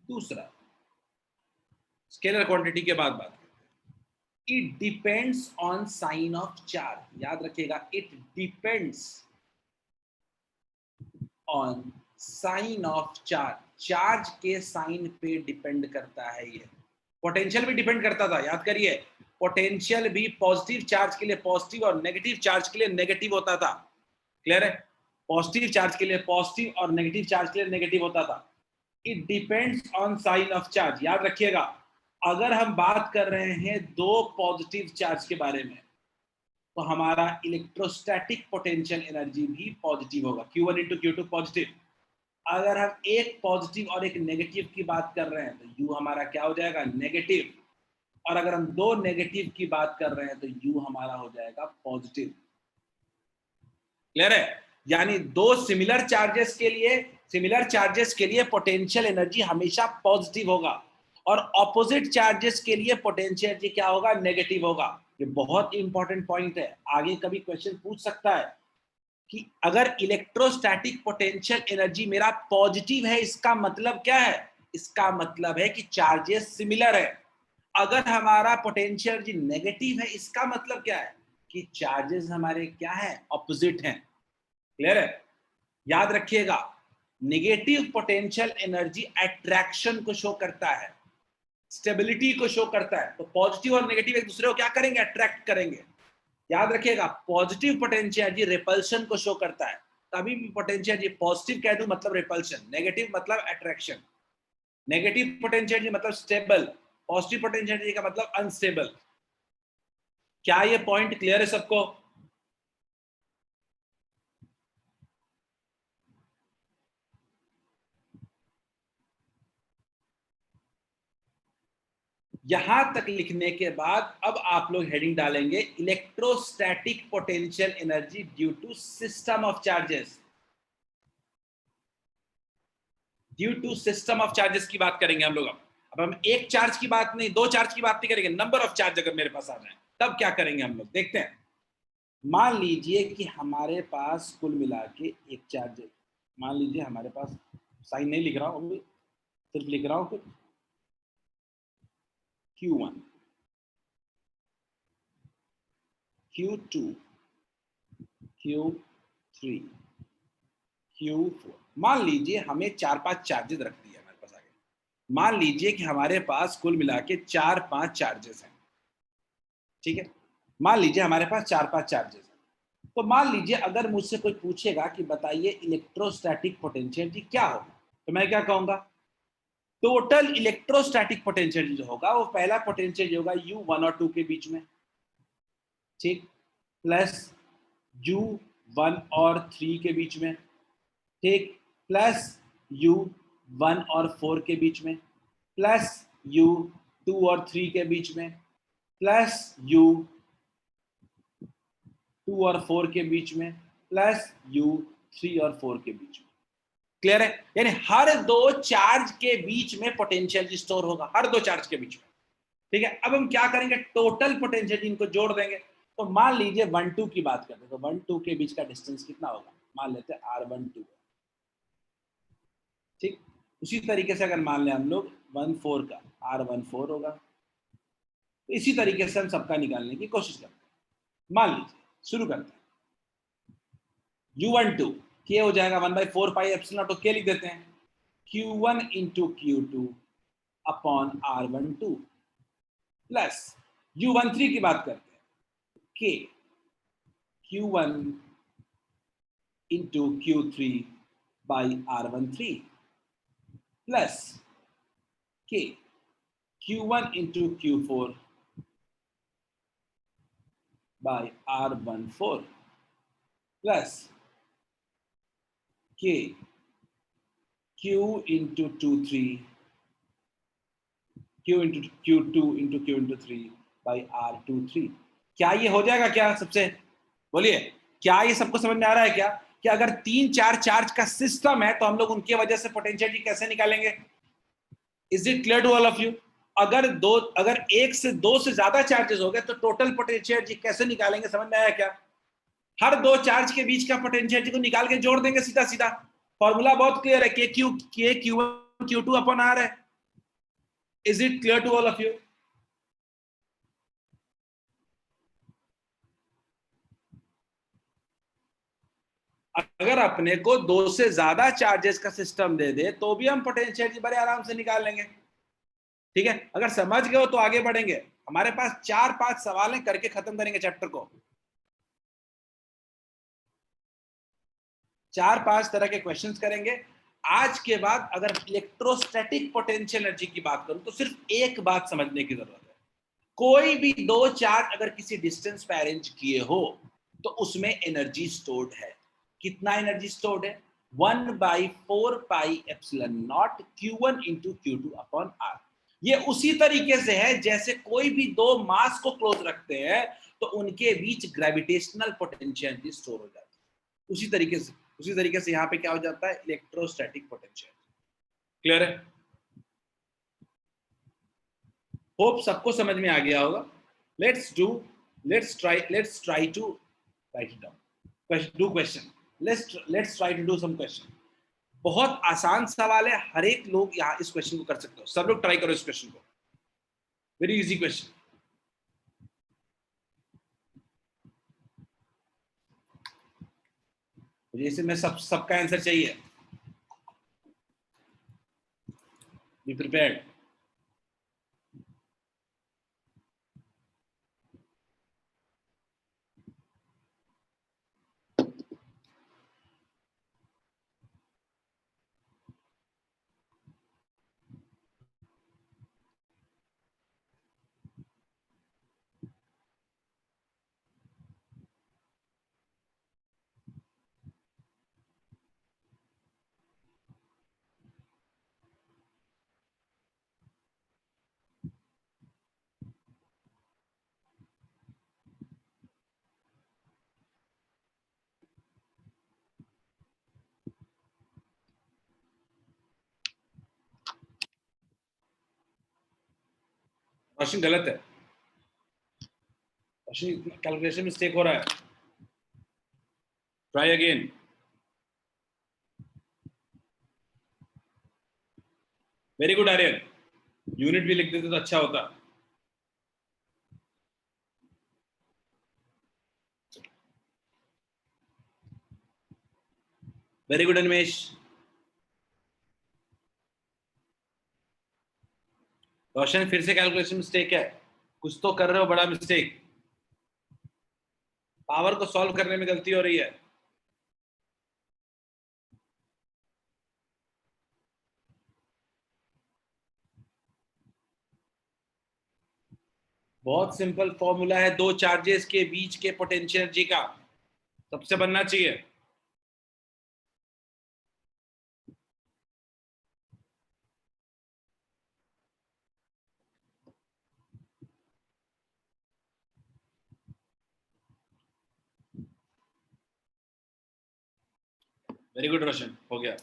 दूसरा, स्केलर क्वांटिटी के बाद बात करते हैं, it depends on sign of charge. याद रखिएगा, it depends on sign of charge, charge के साइन पे डिपेंड करता है ये। पोटेंशियल भी डिपेंड करता था, याद करिए, पोटेंशियल भी पॉजिटिव चार्ज के लिए पॉजिटिव और नेगेटिव चार्ज के लिए नेगेटिव होता था। क्लियर है? पॉजिटिव चार्ज के लिए पॉजिटिव और नेगेटिव चार्ज के लिए नेगेटिव होता था। It depends on sign of charge. याद रखिएगा, अगर हम बात कर रहे हैं दो पॉजिटिव चार्ज के बारे में, तो हमारा इलेक्ट्रोस्टैटिक पोटेंशियल एनर्जी भी पॉजिटिव होगा, Q1 इंटू Q2 पॉजिटिव। अगर हम एक पॉजिटिव और एक नेगेटिव की बात कर रहे हैं, तो U हमारा क्या हो जाएगा, नेगेटिव। और अगर हम दो नेगेटिव की बात कर रहे हैं, तो U हमारा हो जाएगा पॉजिटिव। क्लियर है? यानी दो सिमिलर चार्जेस के लिए पोटेंशियल एनर्जी हमेशा पॉजिटिव होगा, और ऑपोजिट चार्जेस के लिए पोटेंशियल एनर्जी क्या होगा, नेगेटिव होगा। ये बहुत इंपॉर्टेंट पॉइंट है, आगे कभी क्वेश्चन पूछ सकता है कि अगर इलेक्ट्रोस्टैटिक पोटेंशियल एनर्जी मेरा पॉजिटिव है, इसका मतलब क्या है? इसका मतलब है कि चार्जेस सिमिलर है। अगर हमारा पोटेंशियल एनर्जी नेगेटिव है, इसका मतलब क्या है कि चार्जेस हमारे क्या है, ऑपोजिट हैं। क्लियर है? याद रखिएगा, नेगेटिव पोटेंशियल एनर्जी अट्रैक्शन को शो करता है, स्टेबिलिटी को शो करता है। तो पॉजिटिव और नेगेटिव एक दूसरे को क्या करेंगे, अट्रैक्ट करेंगे। याद रखिएगा, पॉजिटिव पोटेंशियल एनर्जी रिपल्शन को शो करता है। कभी भी पोटेंशियल एनर्जी पॉजिटिव कह दूं मतलब रिपल्शन, नेगेटिव मतलब अट्रैक्शन। नेगेटिव पोटेंशियल एनर्जी मतलब स्टेबल, पॉजिटिव पोटेंशियल एनर्जी का मतलब अनस्टेबल। क्या ये पॉइंट क्लियर है सबको? यहां तक लिखने के बाद अब आप लोग हेडिंग डालेंगे, electrostatic potential energy due to system of charges. Due to system of charges की बात करेंगे हम लोग। अब हम एक चार्ज की बात नहीं, दो चार्ज की बात नहीं करेंगे, नंबर ऑफ चार्ज अगर मेरे पास आ जाए तब क्या करेंगे हम लोग, देखते हैं। मान लीजिए कि हमारे पास कुल मिला के एक चार्ज, मान लीजिए हमारे पास, साइन नहीं लिख रहा हूं अभी, सिर्फ लिख रहा हूं कुछ, Q1, Q2, Q3, Q4। मान लीजिए हमें 4-5 चार्जेस रख दिए हमारे पास आगे। मान लीजिए कि हमारे पास कुल मिला के 4-5 चार्जेस हैं, ठीक है। मान लीजिए हमारे पास 4-5 चार्जेस हैं। तो मान लीजिए अगर मुझसे कोई पूछेगा कि बताइए इलेक्ट्रोस्टैटिक पोटेंशियल क्या होगा, तो मैं क्या कहूंगा, टोटल इलेक्ट्रोस्टैटिक पोटेंशियल जो होगा वो पहला पोटेंशियल होगा U1 और 2 के बीच में, ठीक, प्लस U1 और 3 के बीच में, ठीक, प्लस U1 और 4 के बीच में, प्लस U2 और 3 के बीच में, प्लस U2 और 4 के बीच में, प्लस U3 और 4 के बीच में। क्लियर है? यानी हर दो चार्ज के बीच में पोटेंशियल स्टोर होगा, हर दो चार्ज के बीच में, ठीक है। अब हम क्या करेंगे, टोटल पोटेंशियल इनको जोड़ देंगे। तो मान लीजिए 1-2 की बात करते हैं, तो 1-2 के बीच का डिस्टेंस कितना होगा, मान लेते हैं R12, ठीक। उसी तरीके से अगर मान लें हम लोग 1-4 का, R14 होगा। तो इसी तरीके से हम सबका निकालने की कोशिश करते हैं। मान लीजिए शुरू करते हैं, U12 K हो जाएगा 1/4 पाई एप्सिलॉन नॉट, तो K लिख देते हैं, Q1 into Q2 upon R12 plus U13 की बात करते हैं, K Q1 into Q3 by R13 plus K Q1 into Q4 by R14 plus K Q into 2 into Q into 3 by R23। क्या ये हो जाएगा क्या, सबसे बोलिए, क्या ये सबको समझ में आ रहा है क्या कि अगर 3-4 चार्ज का सिस्टम है तो हम लोग उनकी वजह से पोटेंशियल कैसे निकालेंगे? Is it clear to all of you? अगर एक से दो से ज्यादा चार्जेस हो गए तो टोटल पोटेंशियल कैसे निकालेंगे, समझ में आया क्या? हर दो चार्ज के बीच का पोटेंशियल को निकाल के जोड़ देंगे सीधा सीधा। फॉर्मूला बहुत क्लियर है, K Q1 Q2 upon R है। Is it clear to all of you? अगर अपने को दो से ज्यादा चार्जेस का सिस्टम दे दे तो भी हम पोटेंशियल बड़े आराम से निकाल लेंगे, ठीक है। अगर समझ गए हो तो आगे बढ़ेंगे। हमारे पास 4-5 सवाल हैं, करके खत्म करेंगे चैप्टर को। 4-5 तरह के क्वेश्चंस करेंगे आज के बाद। अगर इलेक्ट्रोस्टैटिक पोटेंशियल एनर्जी की बात करूं तो सिर्फ एक बात समझने की जरूरत है, कोई भी दो चार्ज अगर किसी डिस्टेंस पे अरेंज किए हो तो उसमें एनर्जी स्टोर्ड है। कितना एनर्जी स्टोर्ड है? 1/4 pi epsilon not Q1 into Q2 upon R। ये उसी तरीके से है जैसे कोई भी दो मास को क्लोज रखते हैं तो उनके बीच ग्रेविटेशनल पोटेंशियल स्टोर हो जाती है। उसी तरीके से यहाँ पे क्या हो जाता है, इलेक्ट्रोस्टैटिक पोटेंशियल। क्लियर है? होप सबको समझ में आ गया होगा। Let's try to write it down, do question. Let's try to do some question. बहुत आसान सवाल है, हर एक लोग यहाँ इस क्वेश्चन को कर सकते हो। सब लोग ट्राई करो इस क्वेश्चन को, वेरी इजी क्वेश्चन। मुझे इसमें सबका आंसर चाहिए। Be prepared. क्वेश्चन गलत है, क्वेश्चन कैलकुलेशन मिस्टेक हो रहा है। Try again. Very good Aryan, unit भी लिख देते तो अच्छा होता। Very good Animesh. रोशन फिर से कैलकुलेशन मिस्टेक है, कुछ तो कर रहे हो बड़ा मिस्टेक, पावर को सॉल्व करने में गलती हो रही है। बहुत सिंपल फॉर्मूला है दो चार्जेस के बीच के पोटेंशियल एनर्जी का, सबसे बनना चाहिए। वेरी गुड रोशन, हो गया।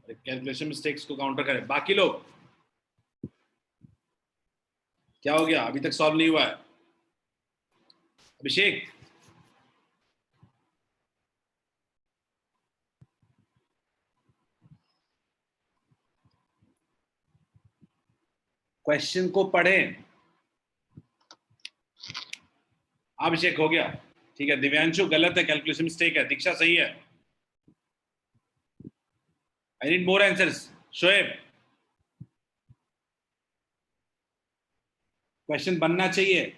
कैलकुलेशन मिस्टेक्स को काउंटर करें। बाकी लोग क्या हो गया, अभी तक सॉल्व नहीं हुआ है। अभिषेक, क्वेश्चन को पढ़ें। अभिषेक हो गया, ठीक है। दिव्यांशु गलत है, कैलकुलेशन मिस्टेक है। दीक्षा सही है। I need more answers. Shoaib, question बनना चाहिए।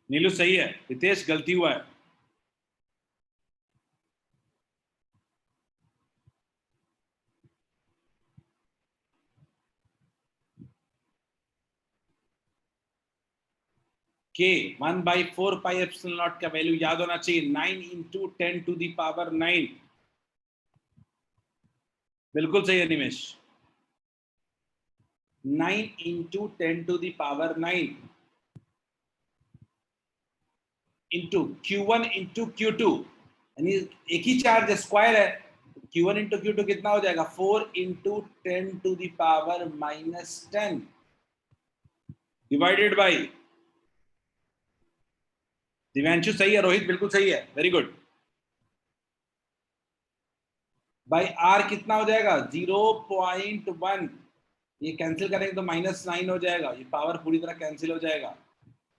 नीलू सही है, रितेश गलती हुआ है। के 1/4πε0 का वैल्यू याद होना चाहिए, 9 इंटू 10⁻⁹। बिल्कुल सही है निमेश, 9 into 10⁹ into Q1 into Q2, यानी एक ही चार्ज स्क्वायर है। Q1 इंटू Q2 कितना हो जाएगा, 4 इंटू 10⁻⁻10 डिवाइडेड बाई, दिव्यांशु सही है, रोहित बिल्कुल सही है, वेरी गुड। बाई आर कितना हो जाएगा, 0.1। ये कैंसिल करेंगे तो -9 हो जाएगा, ये पावर पूरी तरह कैंसिल हो जाएगा।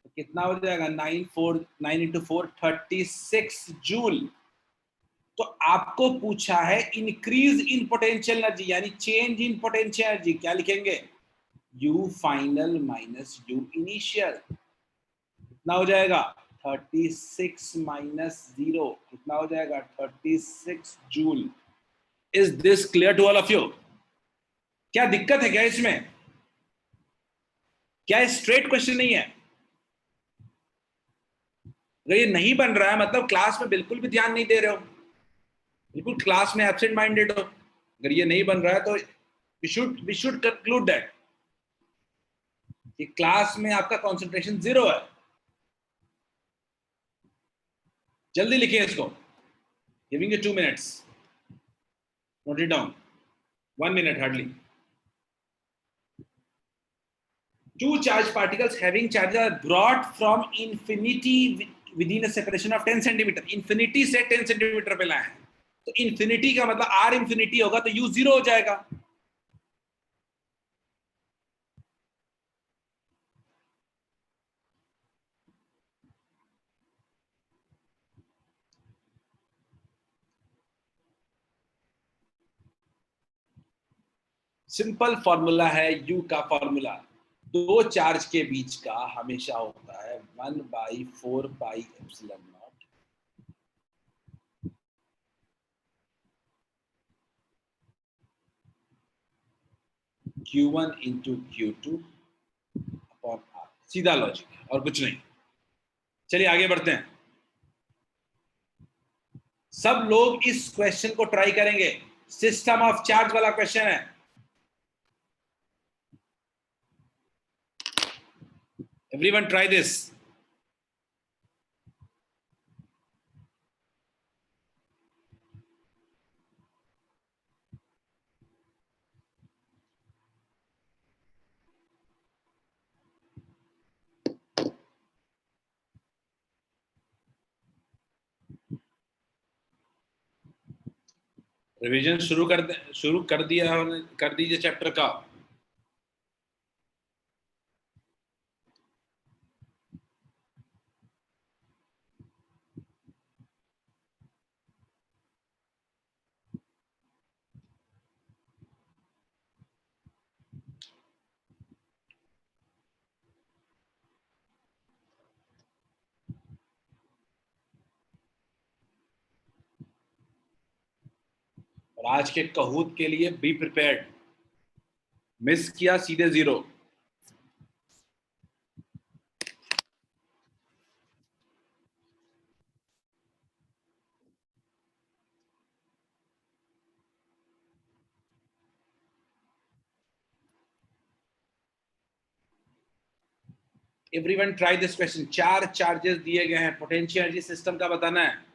तो कितना हो जाएगा, 9 इंटू 4 36 जूल। तो आपको पूछा है इंक्रीज इन पोटेंशियल एनर्जी, यानी चेंज इन पोटेंशियल एनर्जी, क्या लिखेंगे, you final minus you initial. कितना हो जाएगा, 36 माइनस 0 कितना हो जाएगा, 36 joule. Is this clear to all of you? क्या दिक्कत है क्या इसमें? क्या स्ट्रेट क्वेश्चन नहीं है? अगर ये नहीं बन रहा है मतलब क्लास में बिल्कुल भी ध्यान नहीं दे रहे हो, बिल्कुल क्लास में एब्सेंट माइंडेड हो। अगर ये नहीं बन रहा है तो वी शुड कंक्लूड दैट कि क्लास में आपका कंसंट्रेशन 0 है। जल्दी लिखिए इसको, giving you 2 minutes, note it down, 1 minute hardly. Two charged particles having charges are brought from infinity within a separation of 10 centimetre. Infinity से 10 सेंटीमीटर पे लाए हैं, तो इंफिनिटी का मतलब आर इंफिनिटी होगा तो यू 0 हो जाएगा। सिंपल फॉर्मूला है यू का फॉर्मूला, दो चार्ज के बीच का हमेशा होता है 1/4πε0 Q1 into Q2 upon R. सीधा लॉजिक है और कुछ नहीं। चलिए आगे बढ़ते हैं। सब लोग इस क्वेश्चन को ट्राई करेंगे, सिस्टम ऑफ चार्ज वाला क्वेश्चन है। Everyone try this. रिवीजन शुरू कर दिया, कर दीजिए चैप्टर का। और आज के कहूत के लिए बी प्रिपेयर्ड। मिस किया सीधे 0। Everyone try this question. 4 charges दिए गए हैं, पोटेंशियल एनर्जी सिस्टम का बताना है।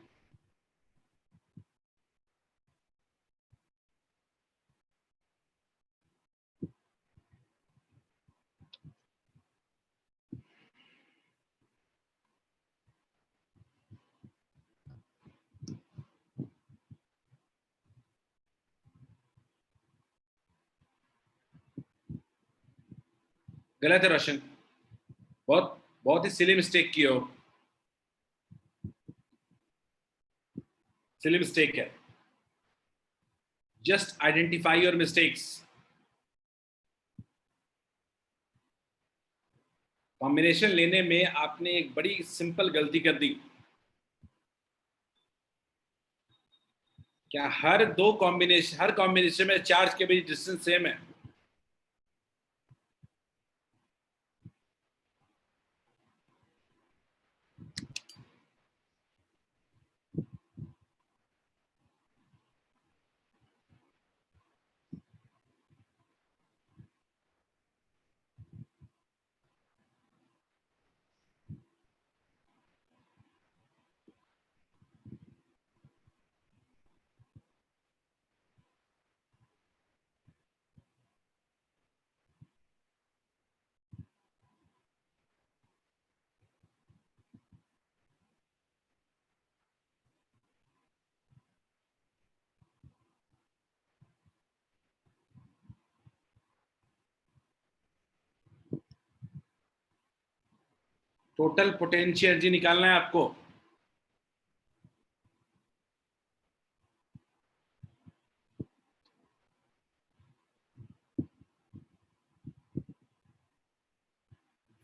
गलत है रोशन, बहुत बहुत ही सिली मिस्टेक की हो, सिली मिस्टेक है। Just identify your mistakes. Combination लेने में आपने एक बड़ी सिंपल गलती कर दी। क्या हर कॉम्बिनेशन में चार्ज के बीच डिस्टेंस सेम है? टोटल पोटेंशियल एनर्जी निकालना है आपको।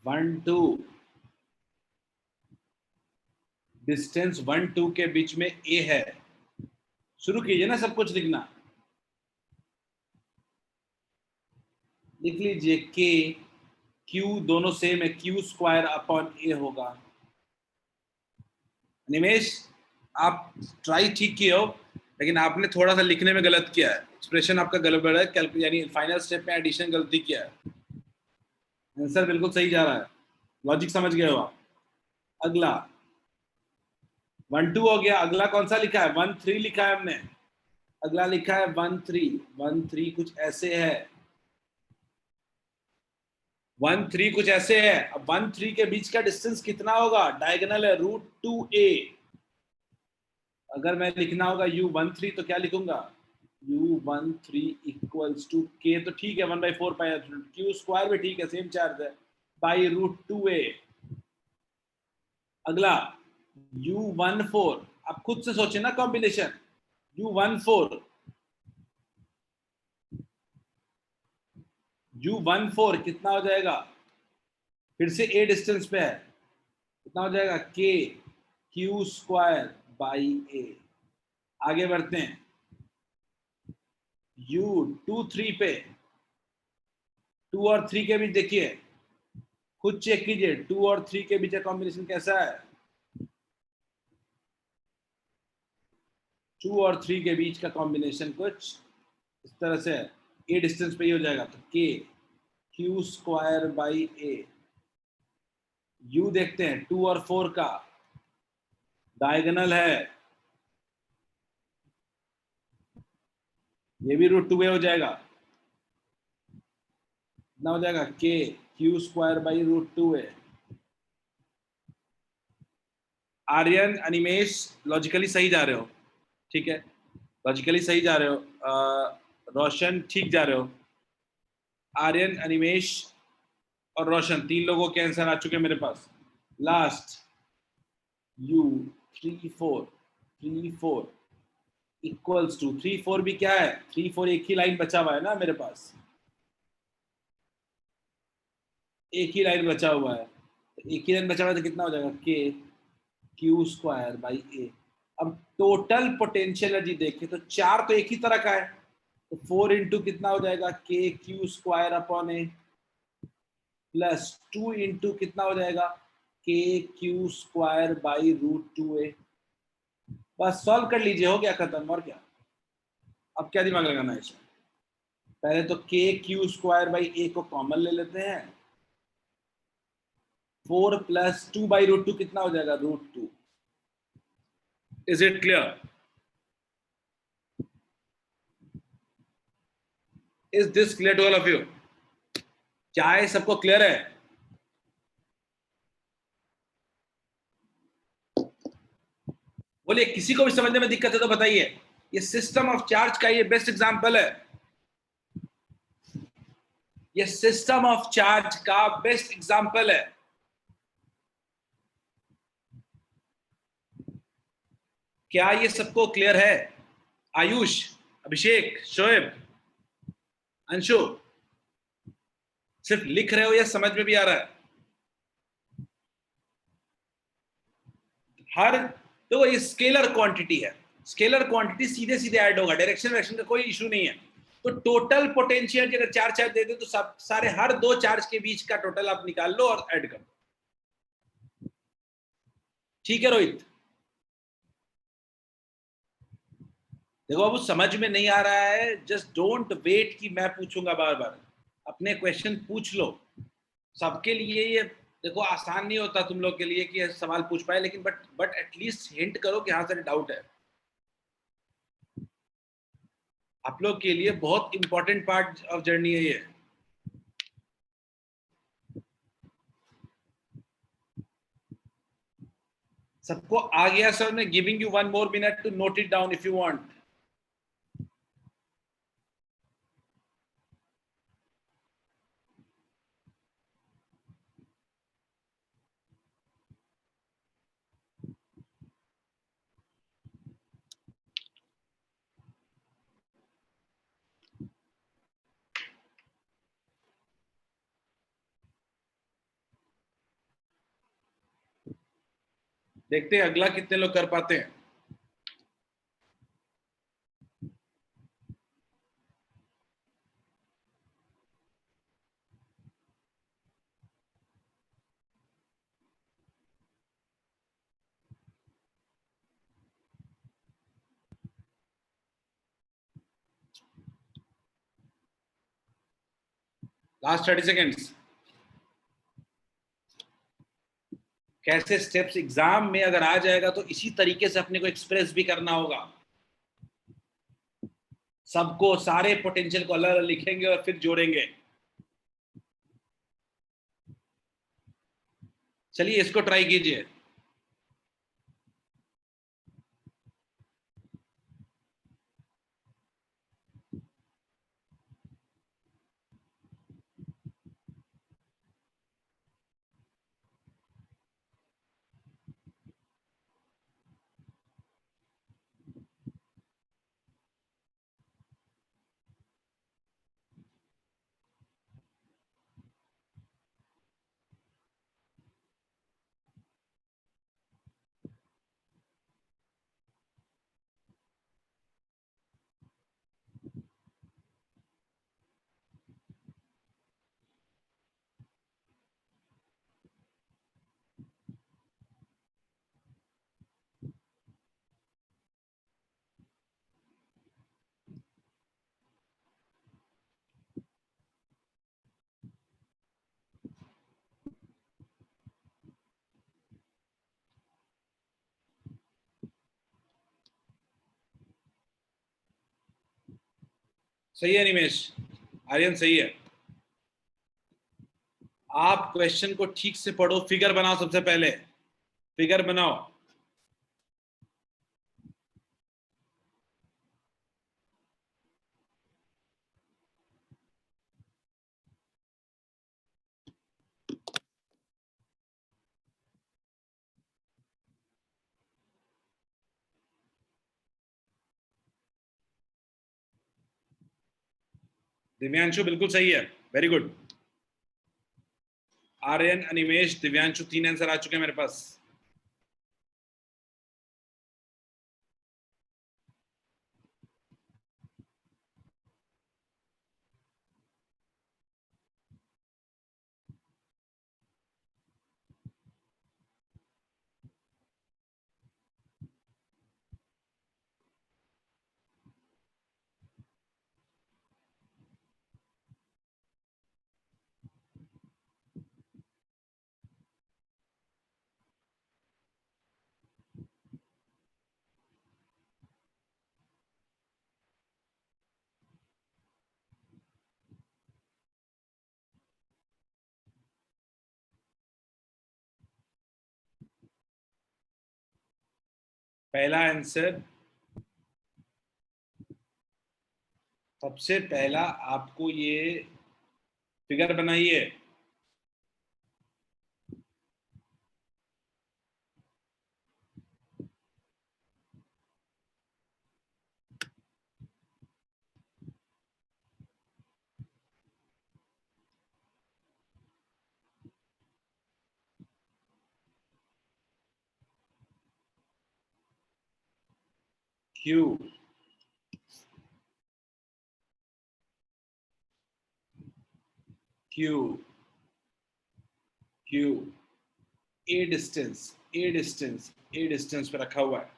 वन टू, डिस्टेंस 1 2 के बीच में ए है। शुरू कीजिए ना सब कुछ लिखना। लिख लीजिए के क्यू दोनों सेम है, क्यू स्क्वायर अपॉन ए होगा। निमेश, आप ट्राई ठीक किए हो, लेकिन आपने थोड़ा सा लिखने में गलत किया है, एक्सप्रेशन आपका गड़बड़ है, यानी फाइनल स्टेप में एडिशन गलती किया है। आंसर बिल्कुल सही जा रहा है, लॉजिक समझ गए हो आप। अगला 1 2 हो गया, अगला कौन सा लिखा है? 1 3 लिखा है हमने। अगला लिखा है 1 3। 1 3 कुछ ऐसे है, 1 3 कुछ ऐसे है। अब 1 3 के बीच का डिस्टेंस कितना होगा? डायगोनल है √2a। अगर मैं लिखना होगा u13 तो क्या लिखूंगा? u13 इक्वल्स टू के, तो ठीक है 1/4 पाई एप्सिलॉन, क्यू स्क्वायर भी ठीक है, सेम चार्ज है, बाई √2a। अगला u14, आप खुद से सोचे ना कॉम्बिनेशन। u14 कितना हो जाएगा? फिर से a डिस्टेंस पे है, कितना हो जाएगा? k Q square by a। आगे बढ़ते हैं, u23 पे, 2 और 3 के बीच देखिए, खुद चेक कीजिए 2 और 3 के बीच का कॉम्बिनेशन कैसा है। 2 और 3 के बीच का कॉम्बिनेशन कुछ इस तरह से है। ए डिस्टेंस पे ही हो जाएगा, तो के Q square by A. You देखते हैं 2 और 4 का डायगोनल है, ये भी √2a हो जाएगा। कितना हो जाएगा, K Q square by √2a। Aryan Animesh logically सही जा रहे हो, ठीक है, लॉजिकली सही जा रहे हो। रोशन ठीक जा रहे हो। आर्यन, अनिमेश और रोशन, 3 लोगों के आंसर आ चुके हैं मेरे पास। लास्ट यू 3 4 इक्वल्स टू 3 4 भी क्या है, 3 4 एक ही लाइन बचा हुआ है ना मेरे पास, एक ही लाइन बचा हुआ है, तो एक ही लाइन बचा हुआ है तो कितना हो जाएगा, के क्यू स्क्वायर बाई ए। अब टोटल पोटेंशियल एनर्जी देखें तो 4 तो एक ही तरह का है, तो 4 इंटू कितना हो जाएगा, के क्यू स्क्वायर अपॉन ए, प्लस 2 इंटू कितना हो जाएगा, K Q square by √2a। बस सॉल्व कर लीजिए, हो गया खत्म, और क्या। अब क्या दिमाग लगाना है इसमें, पहले तो के क्यू स्क्वायर बाई ए को कॉमन ले लेते हैं, 4 प्लस 2 बाई √2 कितना हो जाएगा, √2। Is it clear? Is this clear to all of you? क्या है, सबको क्लियर है? बोलिए, किसी को भी समझने में दिक्कत है तो बताइए। ये सिस्टम ऑफ चार्ज का ये बेस्ट एग्जांपल है, ये सिस्टम ऑफ चार्ज का बेस्ट एग्जांपल है। क्या ये सबको क्लियर है? आयुष, अभिषेक, शोएब, अंशु, सिर्फ लिख रहे हो या समझ में भी आ रहा है? हर तो ये स्केलर क्वांटिटी है, स्केलर क्वांटिटी सीधे सीधे ऐड होगा, डायरेक्शन वायरेक्शन का कोई इशू नहीं है। तो टोटल पोटेंशियल अगर 4 चार्ज दे दे तो सब सारे हर 2 चार्ज के बीच का टोटल आप निकाल लो और ऐड कर दो। ठीक है रोहित? देखो अब समझ में नहीं आ रहा है, जस्ट डोंट वेट कि मैं पूछूंगा बार बार, अपने क्वेश्चन पूछ लो। सबके लिए ये देखो आसान नहीं होता तुम लोग के लिए कि सवाल पूछ पाए, लेकिन बट एटलीस्ट हिंट करो कि हाँ सर डाउट है। आप लोग के लिए बहुत इंपॉर्टेंट पार्ट ऑफ जर्नी है ये। सबको आ गया सर? मैं giving you 1 more minute to note it down if you want. देखते हैं अगला कितने लोग कर पाते हैं। Last 30 seconds. कैसे स्टेप्स एग्जाम में अगर आ जाएगा तो इसी तरीके से अपने को एक्सप्रेस भी करना होगा। सबको सारे पोटेंशियल को अलग अलग लिखेंगे और फिर जोड़ेंगे। चलिए इसको ट्राई कीजिए। सही है निमेश, आर्यन सही है। आप क्वेश्चन को ठीक से पढ़ो, फिगर बनाओ, सबसे पहले फिगर बनाओ। दिव्यांशु बिल्कुल सही है, very good. Aryan, Animesh, Divyanshu, 3 answer आ चुके हैं मेरे पास। पहला आंसर, सबसे पहला आपको ये फिगर बनाइए। क्यू, क्यू, क्यू, ए डिस्टेंस, ए डिस्टेंस, ए डिस्टेंस पे रखा हुआ है।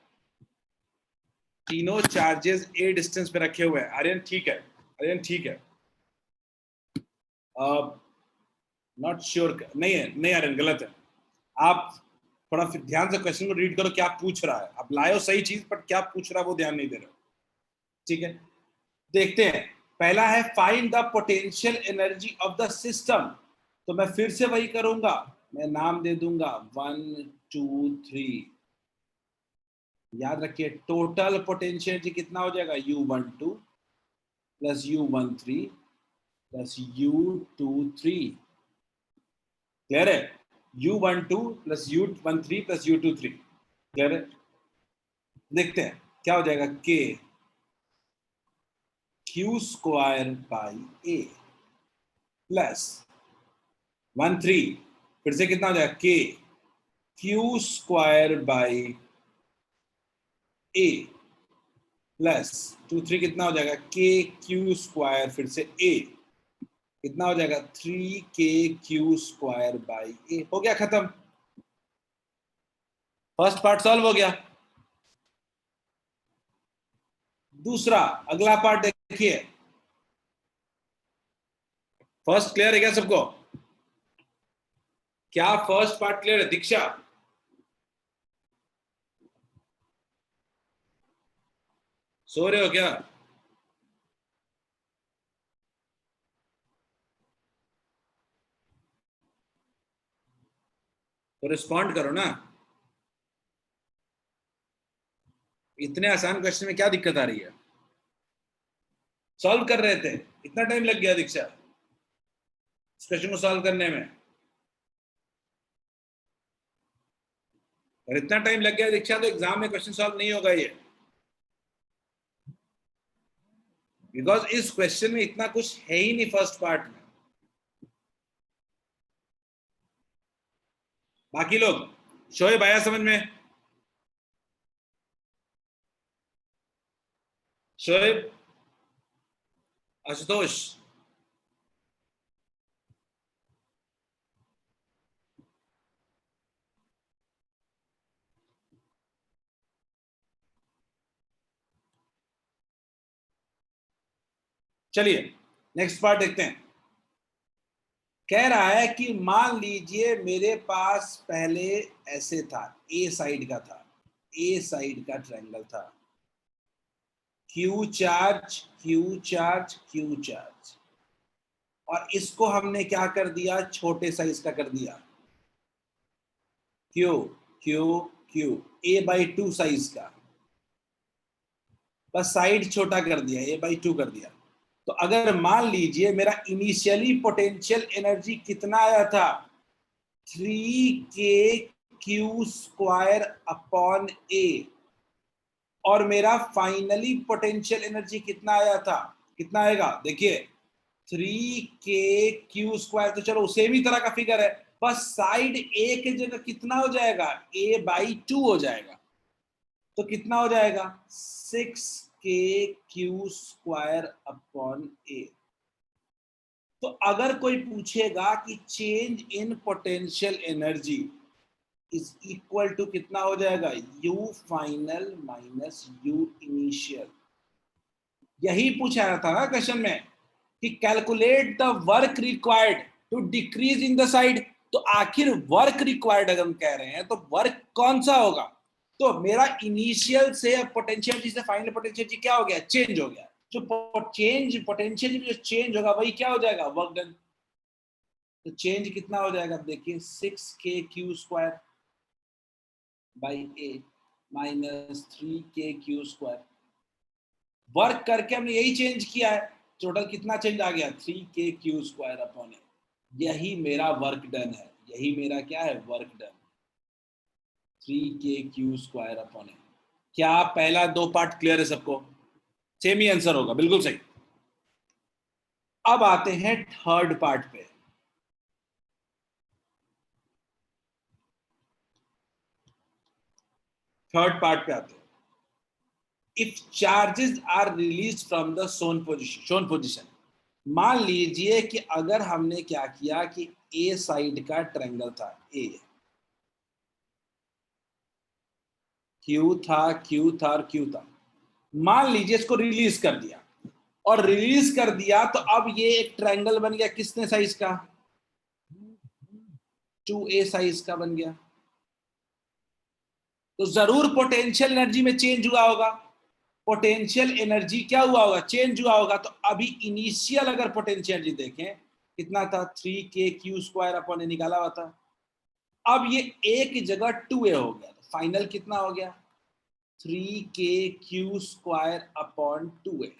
तीनों चार्जेस ए डिस्टेंस पे रखे हुए हैं। आर्यन ठीक है, आर्यन ठीक है। नॉट श्योर, नहीं है, नहीं आर्यन गलत है। आप थोड़ा फिर ध्यान से क्वेश्चन को रीड करो, क्या पूछ रहा है। आप लाए हो सही चीज, पर क्या पूछ रहा है वो ध्यान नहीं दे रहे हो। ठीक है, देखते हैं। पहला है find the potential energy of the system. तो मैं फिर से वही करूंगा, मैं नाम दे दूंगा 1 2 3। याद रखिए टोटल पोटेंशियल एनर्जी कितना हो जाएगा, U12 plus U13 plus U23। Clear है, U12 plus U13 plus U23। Clear है, देखते हैं क्या हो जाएगा। K Q square by A plus 13, फिर से कितना हो जाएगा, K Q square by A plus 23 कितना हो जाएगा, K Q स्क्वायर फिर से A कितना हो जाएगा, 3KQ स्क्वायर बाई A। हो गया खत्म, फर्स्ट पार्ट सॉल्व हो गया। दूसरा, अगला पार्ट देखिए। फर्स्ट क्लियर है क्या सबको? क्या फर्स्ट पार्ट क्लियर है? दीक्षा, सो रहे हो क्या? तो रिस्पॉन्ड करो ना। इतने आसान क्वेश्चन में क्या दिक्कत आ रही है? सॉल्व कर रहे थे, इतना टाइम लग गया दीक्षा इस क्वेश्चन को सॉल्व करने में। और इतना टाइम लग गया दीक्षा, तो एग्जाम में क्वेश्चन सॉल्व नहीं होगा ये। बिकॉज इस क्वेश्चन में इतना कुछ है ही नहीं फर्स्ट पार्ट में। बाकी लोग, शोएब आया समझ में? शोएब, आशुतोष, चलिए नेक्स्ट पार्ट देखते हैं। कह रहा है कि मान लीजिए मेरे पास पहले ऐसे था, ए साइड का था, ए साइड का ट्रायंगल था। Q charge Q charge Q charge, और इसको हमने क्या कर दिया, छोटे साइज का कर दिया, Q Q Q, A/2 size का, बस साइड छोटा कर दिया, A/2 कर दिया। तो अगर मान लीजिए मेरा इनिशियली पोटेंशियल एनर्जी कितना आया था, 3k² अपॉन A, और मेरा फाइनली पोटेंशियल एनर्जी कितना आया था, कितना आएगा देखिए, 3k², तो चलो सेम ही तरह का फिगर है, बस साइड A की जगह कितना हो जाएगा, A/2 हो जाएगा। तो कितना हो जाएगा, 6k² अपॉन A। तो अगर कोई पूछेगा कि change in potential energy is equal to कितना हो जाएगा, U final minus U initial, यही पूछा रहा था ना क्वेश्चन में कि calculate the work required to decrease in the side. तो आखिर वर्क रिक्वायर्ड अगर हम कह रहे हैं तो वर्क कौन सा होगा, तो मेरा इनिशियल से पोटेंशियल से फाइनल पोटेंशियल क्या हो गया, चेंज हो गया। जो चेंज पोटेंशियल जो चेंज होगा वही क्या हो जाएगा, वर्क डन। तो चेंज कितना हो जाएगा देखिए, 6k² by A minus 3k²। Work करके हमने यही चेंज किया है, टोटल कितना चेंज आ गया, 3k² अपॉन A। यही मेरा वर्क डन है, यही मेरा क्या है, work done, 3k² upon A। क्या पहला दो पार्ट क्लियर है सबको, सेम ही आंसर होगा, बिल्कुल सही। अब आते हैं थर्ड पार्ट पे। थर्ड पार्ट पे आते हैं, if charges are release from the shown position. मान लीजिए कि अगर हमने क्या किया कि ए साइड का ट्रायंगल था, ए क्यू था क्यू था और क्यू था, मान लीजिए इसको रिलीज कर दिया, और रिलीज कर दिया तो अब ये एक ट्रायंगल बन गया, किसने साइज का, 2a साइज का बन गया। तो जरूर पोटेंशियल एनर्जी में चेंज हुआ होगा, पोटेंशियल एनर्जी क्या हुआ होगा, चेंज हुआ होगा। तो अभी इनिशियल अगर पोटेंशियल एनर्जी देखें कितना था, 3k² अपॉन A निकाला हुआ था, अब ये A की जगह 2a हो गया, तो फाइनल कितना हो गया, 3k² अपॉन 2a।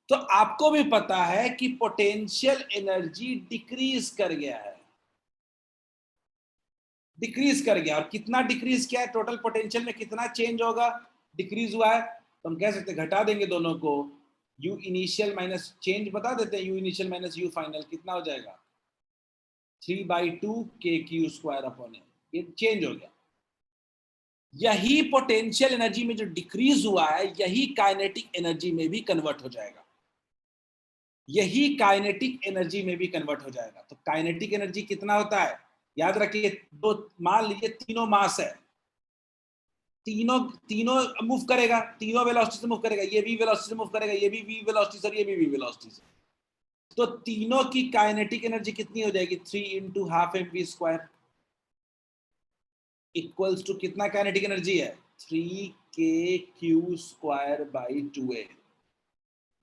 तो आपको भी पता है कि पोटेंशियल एनर्जी डिक्रीज कर गया है, डिक्रीज कर गया, और कितना डिक्रीज किया है, टोटल पोटेंशियल में कितना चेंज होगा, डिक्रीज हुआ है। तो हम कह सकते हैं, घटा देंगे दोनों को, यू इनिशियल माइनस चेंज बता देते हैं, you initial minus you final कितना हो जाएगा, 3/2 k² अपॉन A, ये चेंज हो गया। यही पोटेंशियल एनर्जी में जो डिक्रीज हुआ है, यही काइनेटिक एनर्जी में भी कन्वर्ट हो जाएगा, यही काइनेटिक एनर्जी में भी कन्वर्ट हो जाएगा। तो काइनेटिक एनर्जी कितना होता है, याद रखिए, दो मान लीजिए तीनों मास है, तीनों तीनों मूव करेगा, तीनों वेलोसिटी से मूव करेगा, ये भी वेलोसिटी से मूव करेगा, ये भी v वेलोसिटी से, ये भी v वेलोसिटी से। तो तीनों की काइनेटिक एनर्जी कितनी हो जाएगी, 3 × ½ mv² इक्वल्स टू कितना काइनेटिक एनर्जी है, 3k² बाई 2a।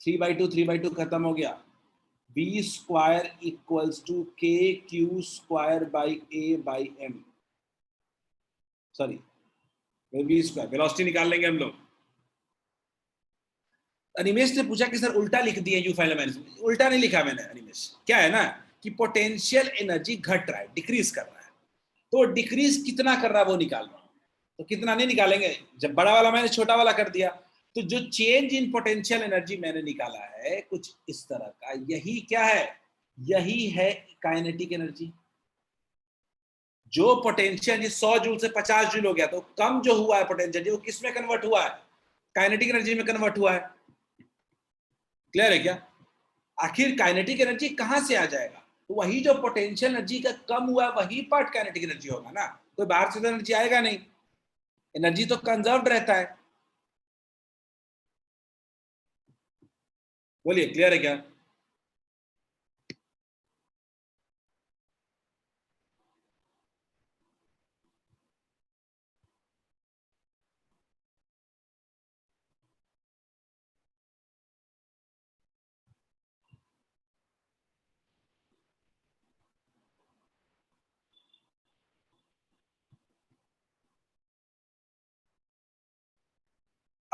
3/2 खत्म हो गया, v² equals to k² by a by m, sorry v², velocity निकाल लेंगे हम लोग। अनिमेश ने पूछा कि सर उल्टा लिख दिए यू फाइनल माइनस, उल्टा नहीं लिखा मैंने अनिमेश, क्या है ना कि पोटेंशियल एनर्जी घट रहा है, डिक्रीज कर रहा है, तो डिक्रीज कितना कर रहा है वो निकाल रहा हूं। तो कितना नहीं निकालेंगे, जब बड़ा वाला मैंने छोटा वाला कर दिया, तो जो चेंज इन पोटेंशियल एनर्जी मैंने निकाला है कुछ इस तरह का, यही क्या है, यही है काइनेटिक एनर्जी। जो पोटेंशियल 100 जूल से 50 जूल हो गया, तो कम जो हुआ है पोटेंशियल वो किस में कन्वर्ट हुआ है, काइनेटिक एनर्जी में कन्वर्ट हुआ है। क्लियर है क्या, आखिर काइनेटिक एनर्जी कहां से आ जाएगा, तो वही जो पोटेंशियल एनर्जी का कम हुआ वही पार्ट काइनेटिक एनर्जी होगा ना, कोई बाहर से तो एनर्जी आएगा नहीं, एनर्जी तो कंजर्व्ड रहता है। बोलिए क्लियर है क्या,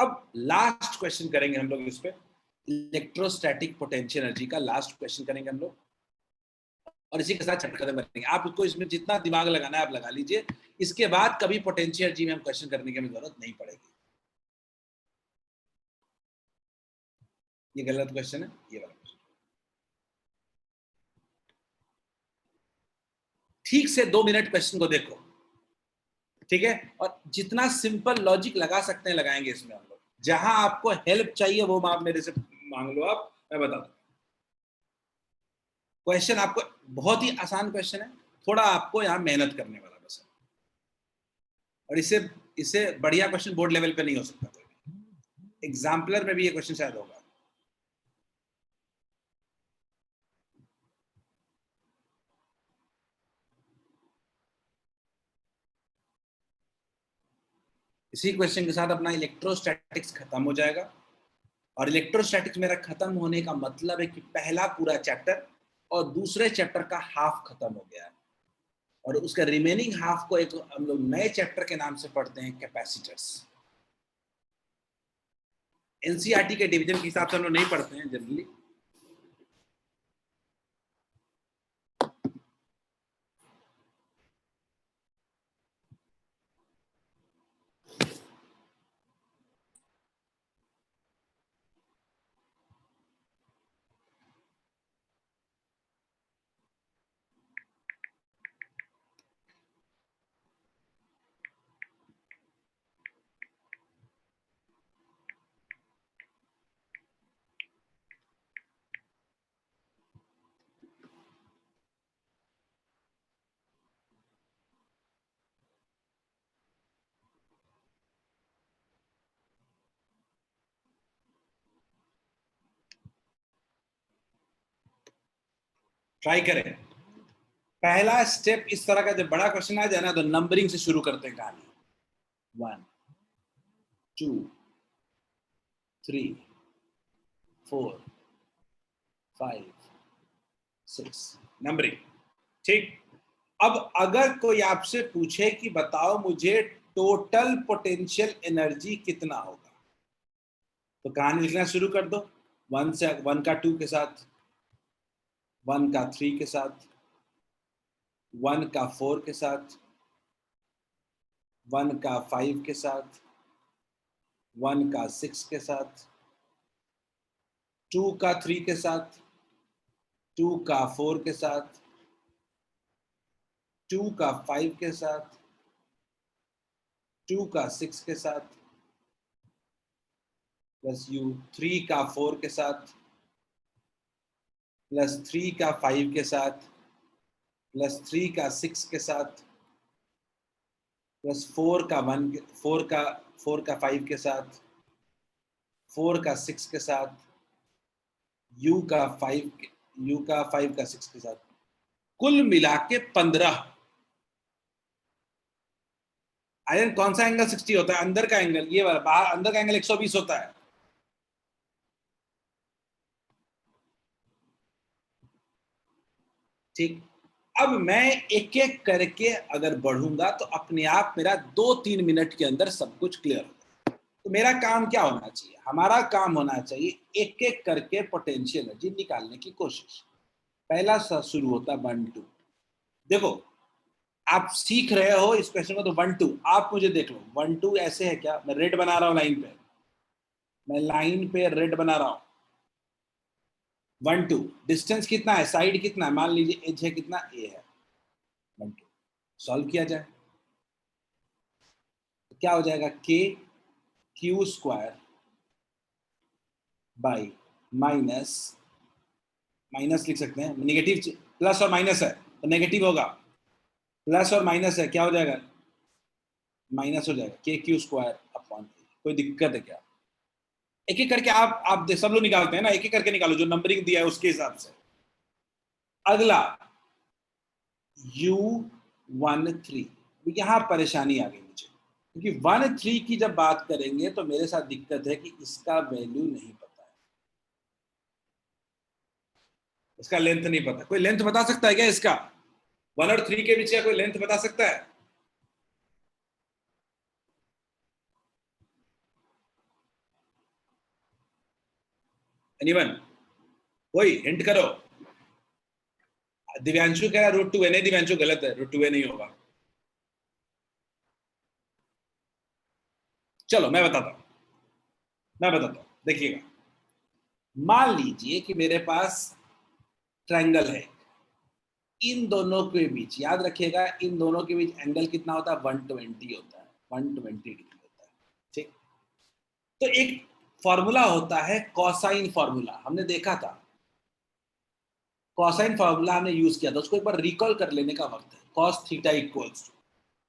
अब लास्ट क्वेश्चन करेंगे हम लोग इस पे, इलेक्ट्रोस्टैटिक पोटेंशियल एनर्जी का लास्ट क्वेश्चन करेंगे हम लोग, और इसी के साथ चैप्टर खत्म करेंगे। आप इसको इसमें जितना दिमाग लगाना है आप लगा लीजिए, इसके बाद कभी पोटेंशियल एनर्जी में हम क्वेश्चन करने की हमें जरूरत नहीं पड़ेगी। ये गलत क्वेश्चन है, ये वाला क्वेश्चन। ठीक से 2 मिनट क्वेश्चन को देखो, ठीक है, और जितना सिंपल लॉजिक लगा सकते हैं लगाएंगे इसमें हम लोग। जहां आपको हेल्प चाहिए वो आप मेरे से मांग लो, आप मैं बता दूं। क्वेश्चन आपको बहुत ही आसान क्वेश्चन है, थोड़ा आपको यहाँ मेहनत करने वाला बस है, और इससे इससे बढ़िया क्वेश्चन बोर्ड लेवल पे नहीं हो सकता कोई भी। एग्जाम्पलर में भी ये क्वेश्चन शायद होगा। इसी क्वेश्चन के साथ अपना इलेक्ट्रोस्टैटिक्स खत्म हो जाएगा, और इलेक्ट्रोस्टैटिक्स मेरा खत्म होने का मतलब है कि पहला पूरा चैप्टर और दूसरे चैप्टर का हाफ खत्म हो गया है, और उसका रिमेनिंग हाफ को एक हम लोग नए चैप्टर के नाम से पढ़ते हैं, कैपेसिटर्स। एनसीईआरटी के डिवीजन के हिसाब से हम लोग नहीं पढ़ते हैं जनरली। ट्राई करें। पहला स्टेप इस तरह का जब बड़ा क्वेश्चन आ जाए ना तो नंबरिंग से शुरू करते हैं कहानी। 1 2 3 4 5 6 नंबरिंग, ठीक। अब अगर कोई आपसे पूछे कि बताओ मुझे टोटल पोटेंशियल एनर्जी कितना होगा, तो कहानी लिखना शुरू कर दो। 1 का 2 के साथ, 1 का 3 के साथ, 1 का 4 के साथ, 1 का 5 के साथ, 1 का 6 के साथ, 2 का 3 के साथ, 2 का 4 के साथ, 2 का 5 के साथ, 2 का 6 के साथ, प्लस यू 3 का 4 के साथ, प्लस 3 का 5 के साथ, प्लस 3 का 6 के साथ, प्लस 4 का 5 के साथ, 4 का 6 के साथ, यू का 5 का 6 के साथ, कुल मिला के 15। आयरन कौन सा एंगल 60 होता है? अंदर का एंगल, ये वाला। बाहर अंदर का एंगल 120 होता है। ठीक। अब मैं एक एक करके अगर बढ़ूंगा तो अपने आप मेरा 2-3 मिनट के अंदर सब कुछ क्लियर होगा। तो मेरा काम क्या होना चाहिए? हमारा काम होना चाहिए एक एक करके पोटेंशियल एनर्जी निकालने की कोशिश। पहला शुरू होता है 1 2। देखो आप सीख रहे हो इस क्वेश्चन को, तो 1 2 आप मुझे देख लो। 1 2 ऐसे है क्या? मैं रेड बना रहा हूं लाइन पे, मैं लाइन पे रेड बना रहा हूं। 1 2 डिस्टेंस कितना है? साइड कितना है? मान लीजिए एज है कितना? ए है। 1 2 सॉल्व किया जाए तो क्या हो जाएगा? K Q square by minus, minus लिख सकते हैं, नेगेटिव, प्लस और माइनस है तो नेगेटिव होगा, प्लस और माइनस है क्या हो जाएगा? माइनस हो जाएगा। के क्यू स्क्वायर अपॉन, कोई दिक्कत है क्या? एक एक करके आप सब लोग निकालते हैं ना, एक एक करके निकालो जो नंबरिंग दिया है उसके हिसाब से। अगला U13, यहां परेशानी आ गई मुझे, क्योंकि 1 3 की जब बात करेंगे तो मेरे साथ दिक्कत है कि इसका वैल्यू नहीं पता है, इसका लेंथ नहीं पता। कोई लेंथ बता सकता है क्या इसका? 1 और 3 के बीच का कोई लेंथ बता सकता है? एनीवन? कोई हिंट करो। दिव्यांशु कह रहा रूट 2a, नहीं दिव्यांशु गलत है, रूट 2a नहीं होगा। चलो मैं बताता हूं, देखिएगा। मान लीजिए कि मेरे पास ट्रायंगल है, इन दोनों के बीच, याद रखिएगा, इन दोनों के बीच एंगल कितना होता है? 120 होता है, 120 डिग्री होता है। ठीक, तो एक फॉर्मूला होता है कॉसाइन फॉर्मूला, हमने देखा था, कॉसाइन फॉर्मूला हमने यूज किया था, उसको एक बार रिकॉल कर लेने का वक्त है। कॉस थीटा इक्वल्स टू,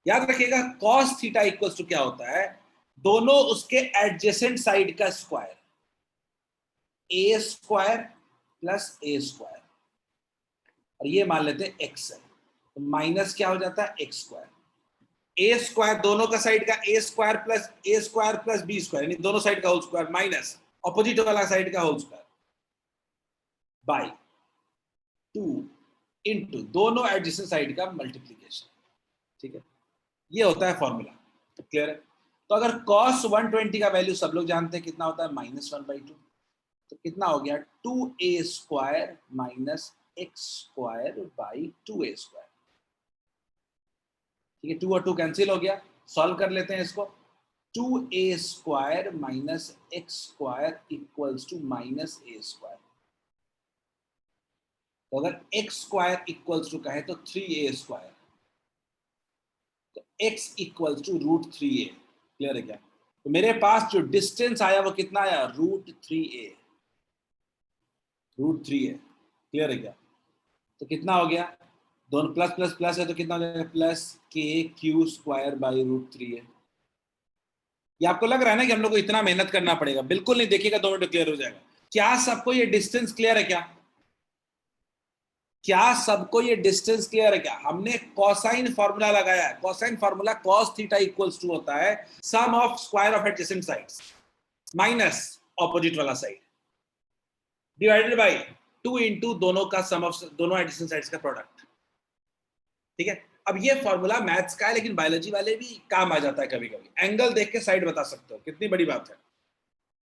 याद रखिएगा, कॉस थीटा इक्वल्स टू क्या होता है? दोनों उसके एडजेसेंट साइड का स्क्वायर, ए स्क्वायर प्लस ए स्क्वायर, और ये मान लेते हैं एक्स है, तो माइनस क्या हो जाता है? X square. ए स्क्वायर दोनों का साइड का ए स्क्वायर प्लस बी स्क्वायर, यानी दोनों साइड का होल स्क्वायर, माइनस ऑपोजिट वाला साइड का होल स्क्वायर, बाय 2 इंटू दोनों एडजेसेंट साइड का मल्टीप्लीकेशन। ठीक है, ये होता है फॉर्मूला। क्लियर है? तो अगर cos 120 का वैल्यू सब लोग जानते हैं कितना होता है? -1/2, तो कितना हो गया? 2a square minus X square by 2a square. ठीक है, 2 और 2 कैंसिल हो गया, सॉल्व कर लेते हैं इसको। 2a square minus X square equals to minus A square. तो अगर एक्स स्क्वायर इक्वल्स टू कहे तो 3a स्क्वायर, तो x equals to √3a। Clear है क्या? तो मेरे पास जो डिस्टेंस आया वो कितना आया? √3a, √3a। क्लियर है क्या? तो कितना हो गया? दोनों प्लस प्लस प्लस है तो कितना हो जाएगा? प्लस के क्यू स्क्वायर बाई √3a। ये आपको लग रहा है ना कि हम लोग को इतना मेहनत करना पड़ेगा? बिल्कुल नहीं, देखिएगा 2 मिनट क्लियर हो जाएगा। क्या सबको ये डिस्टेंस क्लियर है क्या? क्या सबको ये डिस्टेंस क्लियर है क्या? हमने कोसाइन फार्मूला लगाया है। Cosine formula cos theta equals to होता है sum of square of adjacent sides minus opposite वाला साइड डिवाइडेड बाय 2 इंटू दोनों का सम ऑफ दोनों एडजेसेंट साइड्स का प्रोडक्ट। ठीक है, अब ये फॉर्मूला मैथ्स का है, लेकिन बायोलॉजी वाले भी काम आ जाता है कभी कभी। एंगल देख के साइड बता सकते हो, कितनी बड़ी बात है।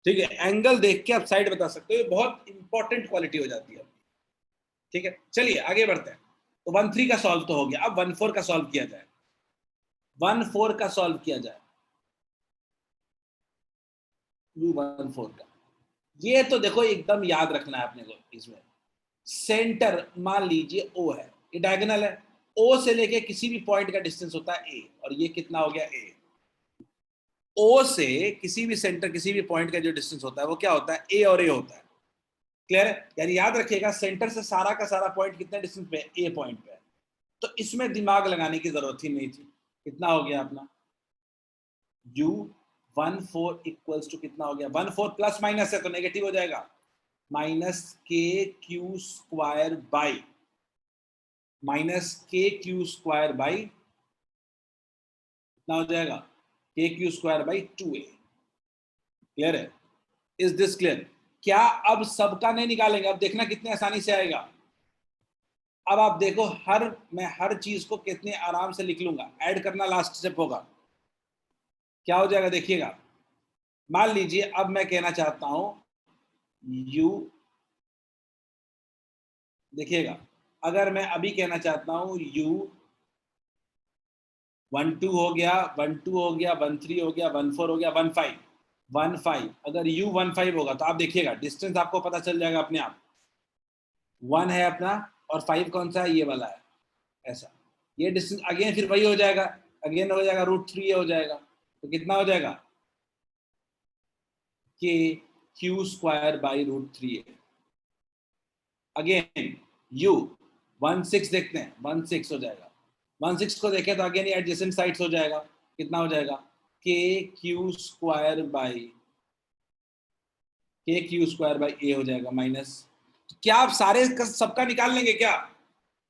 ठीक है, एंगल देख के आप साइड बता सकते हो, ये बहुत इंपॉर्टेंट क्वालिटी हो जाती है। ठीक है, चलिए आगे बढ़ते हैं। तो 1/3 का सॉल्व तो हो गया, अब 1/4 का सॉल्व किया जाए। 1/4 का सॉल्व किया जाए, 1/4 का। ये तो देखो एकदम याद रखना है अपने को। इसमें सेंटर मान लीजिए ओ है, ये डायगोनल है, ओ से लेके किसी भी पॉइंट का डिस्टेंस होता है ए, और ये कितना हो गया? ए। ओ से किसी भी सेंटर, किसी भी पॉइंट का जो डिस्टेंस होता है वो क्या होता है? ए और ए होता है। क्लियर है? यानी याद रखिएगा, सेंटर से सारा का सारा पॉइंट कितने डिस्टेंस पे? ए पॉइंट पे। तो इसमें दिमाग लगाने की जरूरत ही नहीं थी। कितना हो गया अपना? u 1/4 इक्वल्स टू कितना हो गया? 1/4 प्लस माइनस है तो नेगेटिव हो जाएगा, माइनस के क्यू स्क्वायर बाई कितना हो जाएगा? K Q square by 2a। Clear है? Is this clear? क्या अब सबका नहीं निकालेंगे? अब देखना कितने आसानी से आएगा। अब आप देखो, मैं हर चीज को कितने आराम से लिख लूंगा। ऐड करना लास्ट स्टेप होगा। क्या हो जाएगा देखिएगा। मान लीजिए अब मैं कहना चाहता हूं u, देखिएगा, अगर मैं अभी कहना चाहता हूं u 1/2 हो गया, 1/2 हो गया, 1/3 हो गया, 1/4 हो गया, 1/5, अगर u 1/5 होगा तो आप देखिएगा डिस्टेंस आपको पता चल जाएगा अपने आप। 1 है अपना, और 5 कौन सा है? ये वाला है, ऐसा। ये डिस्टेंस अगेन फिर वही हो जाएगा, अगेन हो जाएगा √3a हो जाएगा। तो कितना हो जाएगा? K Q square by √3a। Again u 1/6 देखते हैं, 1/6 हो जाएगा। 1/6 को देखें तो अगेन ये एडजेसेंट साइड्स हो जाएगा। कितना हो जाएगा? के क्यू स्क्वायर बाई ए हो जाएगा माइनस। क्या आप सारे सबका निकाल लेंगे क्या?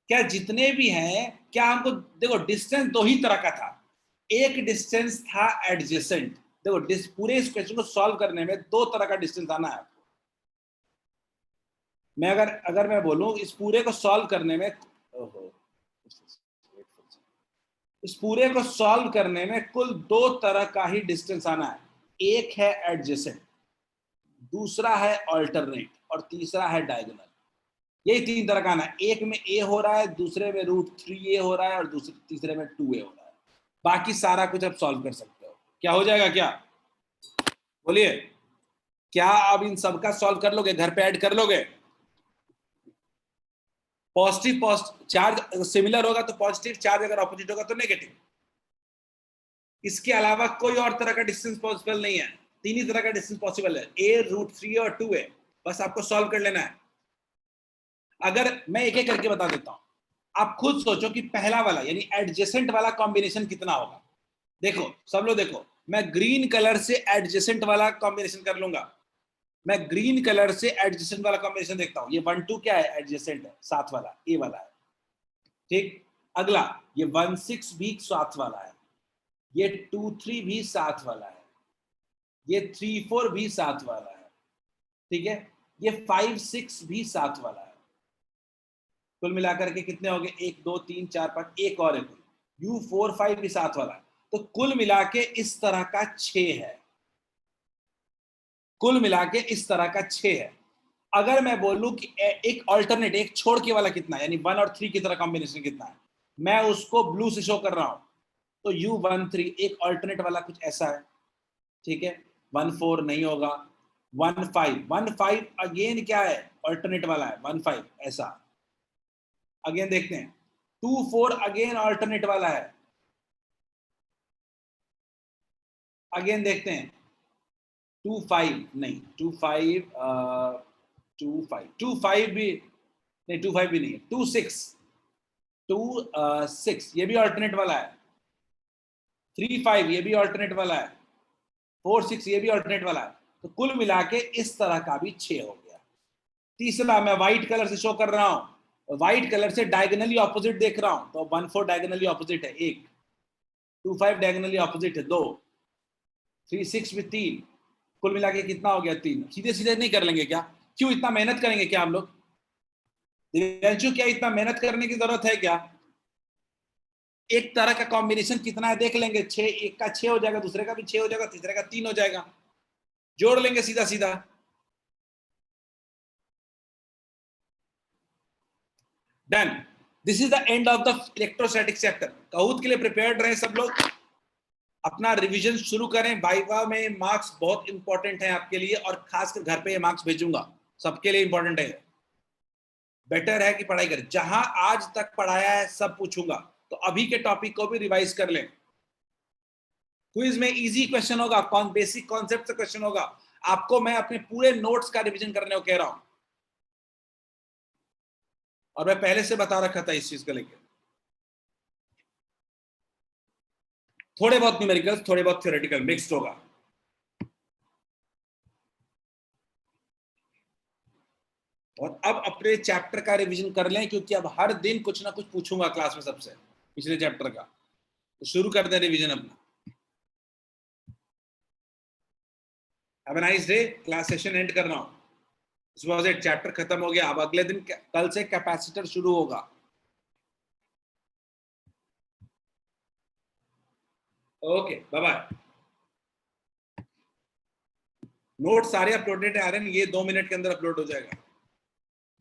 क्या जितने भी हैं, क्या हमको देखो डिस्टेंस दो ही तरह का था। एक डिस्टेंस था एडजेसेंट। देखो पूरे इस क्वेश्चन को सॉल्व करने में 2 तरह का डिस्टेंस आना है। मैं अगर मैं बोलूं इस पूरे को सॉल्व करने में, इस पूरे को सॉल्व करने में कुल 2 तरह का ही डिस्टेंस आना है। एक है एडजेसेंट, दूसरा है ऑल्टरनेट। और तीसरा है डायगोनल। यही 3 तरह का आना है। एक में a हो रहा है, दूसरे में √3a हो रहा है और तीसरे में 2a हो रहा है। बाकी सारा कुछ आप सॉल्व कर सकते हो। क्या हो जाएगा? क्या बोलिए, क्या आप इन सबका सॉल्व कर लोगे? घर पे ऐड कर लोगे? पॉजिटिव चार्ज सिमिलर होगा तो पॉजिटिव, चार्ज अगर ऑपोजिट होगा तो नेगेटिव। इसके अलावा कोई और तरह का डिस्टेंस पॉसिबल नहीं है। 3 ही तरह का डिस्टेंस पॉसिबल है, a √3 और 2a। बस आपको सॉल्व कर लेना है। अगर मैं एक एक करके बता देता हूं, आप खुद सोचो कि पहला वाला यानी एडजेसेंट वाला कॉम्बिनेशन कितना होगा। देखो सब लोग, देखो मैं ग्रीन कलर से एडजेसेंट वाला कॉम्बिनेशन कर लूंगा। मैं ग्रीन कलर से एडजेसेंट वाला कॉम्बिनेशन देखता हूं। ये 1 2 क्या है? एडजेसेंट है, साथ वाला, ए वाला है। ठीक, अगला ये 1 6 भी साथ वाला है, ये 2 3 भी साथ वाला है, ये 3 4 भी साथ वाला है। ठीक है, ये 5 6 भी साथ वाला है। कुल मिलाकर के कितने हो गए? 1 2 3 4 5, एक और है कोई, U 4 5 भी साथ वाला है। तो कुल मिला के इस तरह का 6 है। कुल मिला के इस तरह का 6 है। अगर मैं बोलूं कि एक ऑल्टरनेट, एक छोड़ के वाला कितना है, यानी 1 और 3 की तरह कॉम्बिनेशन कितना है, मैं उसको ब्लू से शो कर रहा हूं। तो U13 एक ऑल्टरनेट वाला कुछ ऐसा है। ठीक है, 1 4 नहीं होगा। 1 5 अगेन क्या है? ऑल्टरनेट वाला है। 1 5 ऐसा अगेन देखते हैं। 2 4 अगेन ऑल्टरनेट वाला है। अगेन देखते हैं। 2 5 नहीं, 2 5 2 5 भी नहीं, 2 5 भी नहीं, 2 6 ये भी ऑल्टरनेट वाला है। 3 5 ये भी ऑल्टरनेट वाला है। 4 6 ये भी ऑल्टरनेट वाला है। तो कुल मिला के इस तरह का भी 6 हो गया। तीसरा मैं व्हाइट कलर से शो कर रहा हूं, व्हाइट कलर से डायगोनली ऑपोजिट देख रहा हूं। तो 1 4 डायगोनली ऑपोजिट है 1, 2 5 डायगोनली ऑपोजिट है 2, 3 6 भी 3। कुल मिला के कितना हो गया? 3। सीधे सीधे नहीं कर लेंगे क्या? क्यों इतना मेहनत करेंगे क्या हम लोग? दिव्यांशु, क्या इतना मेहनत करने की जरूरत है क्या? एक तरह का कॉम्बिनेशन कितना है देख लेंगे। 6, एक का 6 हो जाएगा, दूसरे का भी 6 हो जाएगा, तीसरे का 3 हो जाएगा, जोड़ लेंगे सीधा सीधा। Done. This is the end of the electrostatic chapter. Kahoot के लिए प्रिपेयर्ड रहे सब लोग। अपना रिवीजन शुरू करें। वाइवा में मार्क्स बहुत इंपॉर्टेंट है आपके लिए, और खासकर घर पे ये मार्क्स भेजूंगा, सबके लिए इंपॉर्टेंट है। बेटर है कि पढ़ाई करें। जहां आज तक पढ़ाया है सब पूछूंगा, तो अभी के टॉपिक को भी रिवाइज कर लें। क्विज में इजी क्वेश्चन होगा, बेसिक कॉन्सेप्ट से क्वेश्चन होगा। आपको मैं अपने पूरे नोट्स का रिवीजन करने को कह रहा हूं, और मैं पहले से बता रखा था इस चीज को लेकर। थोड़े बहुत न्यूमेरिकल्स, थोड़े बहुत थ्योरेटिकल मिक्स्ड होगा। और अब अपने चैप्टर का रिवीजन कर लें, क्योंकि अब हर दिन कुछ ना कुछ पूछूंगा क्लास में सबसे पिछले चैप्टर का। तो शुरू कर दें रिवीजन अपना। Have a nice day. Class session and कर रहा हूं। दिस वाज इट, चैप्टर खत्म हो गया। अब अगले दिन, कल से कैपेसिटर शुरू होगा। Okay, bye bye. नोट सारे अपलोडेड आ रहे हैं, ये 2 मिनट के अंदर अपलोड हो जाएगा।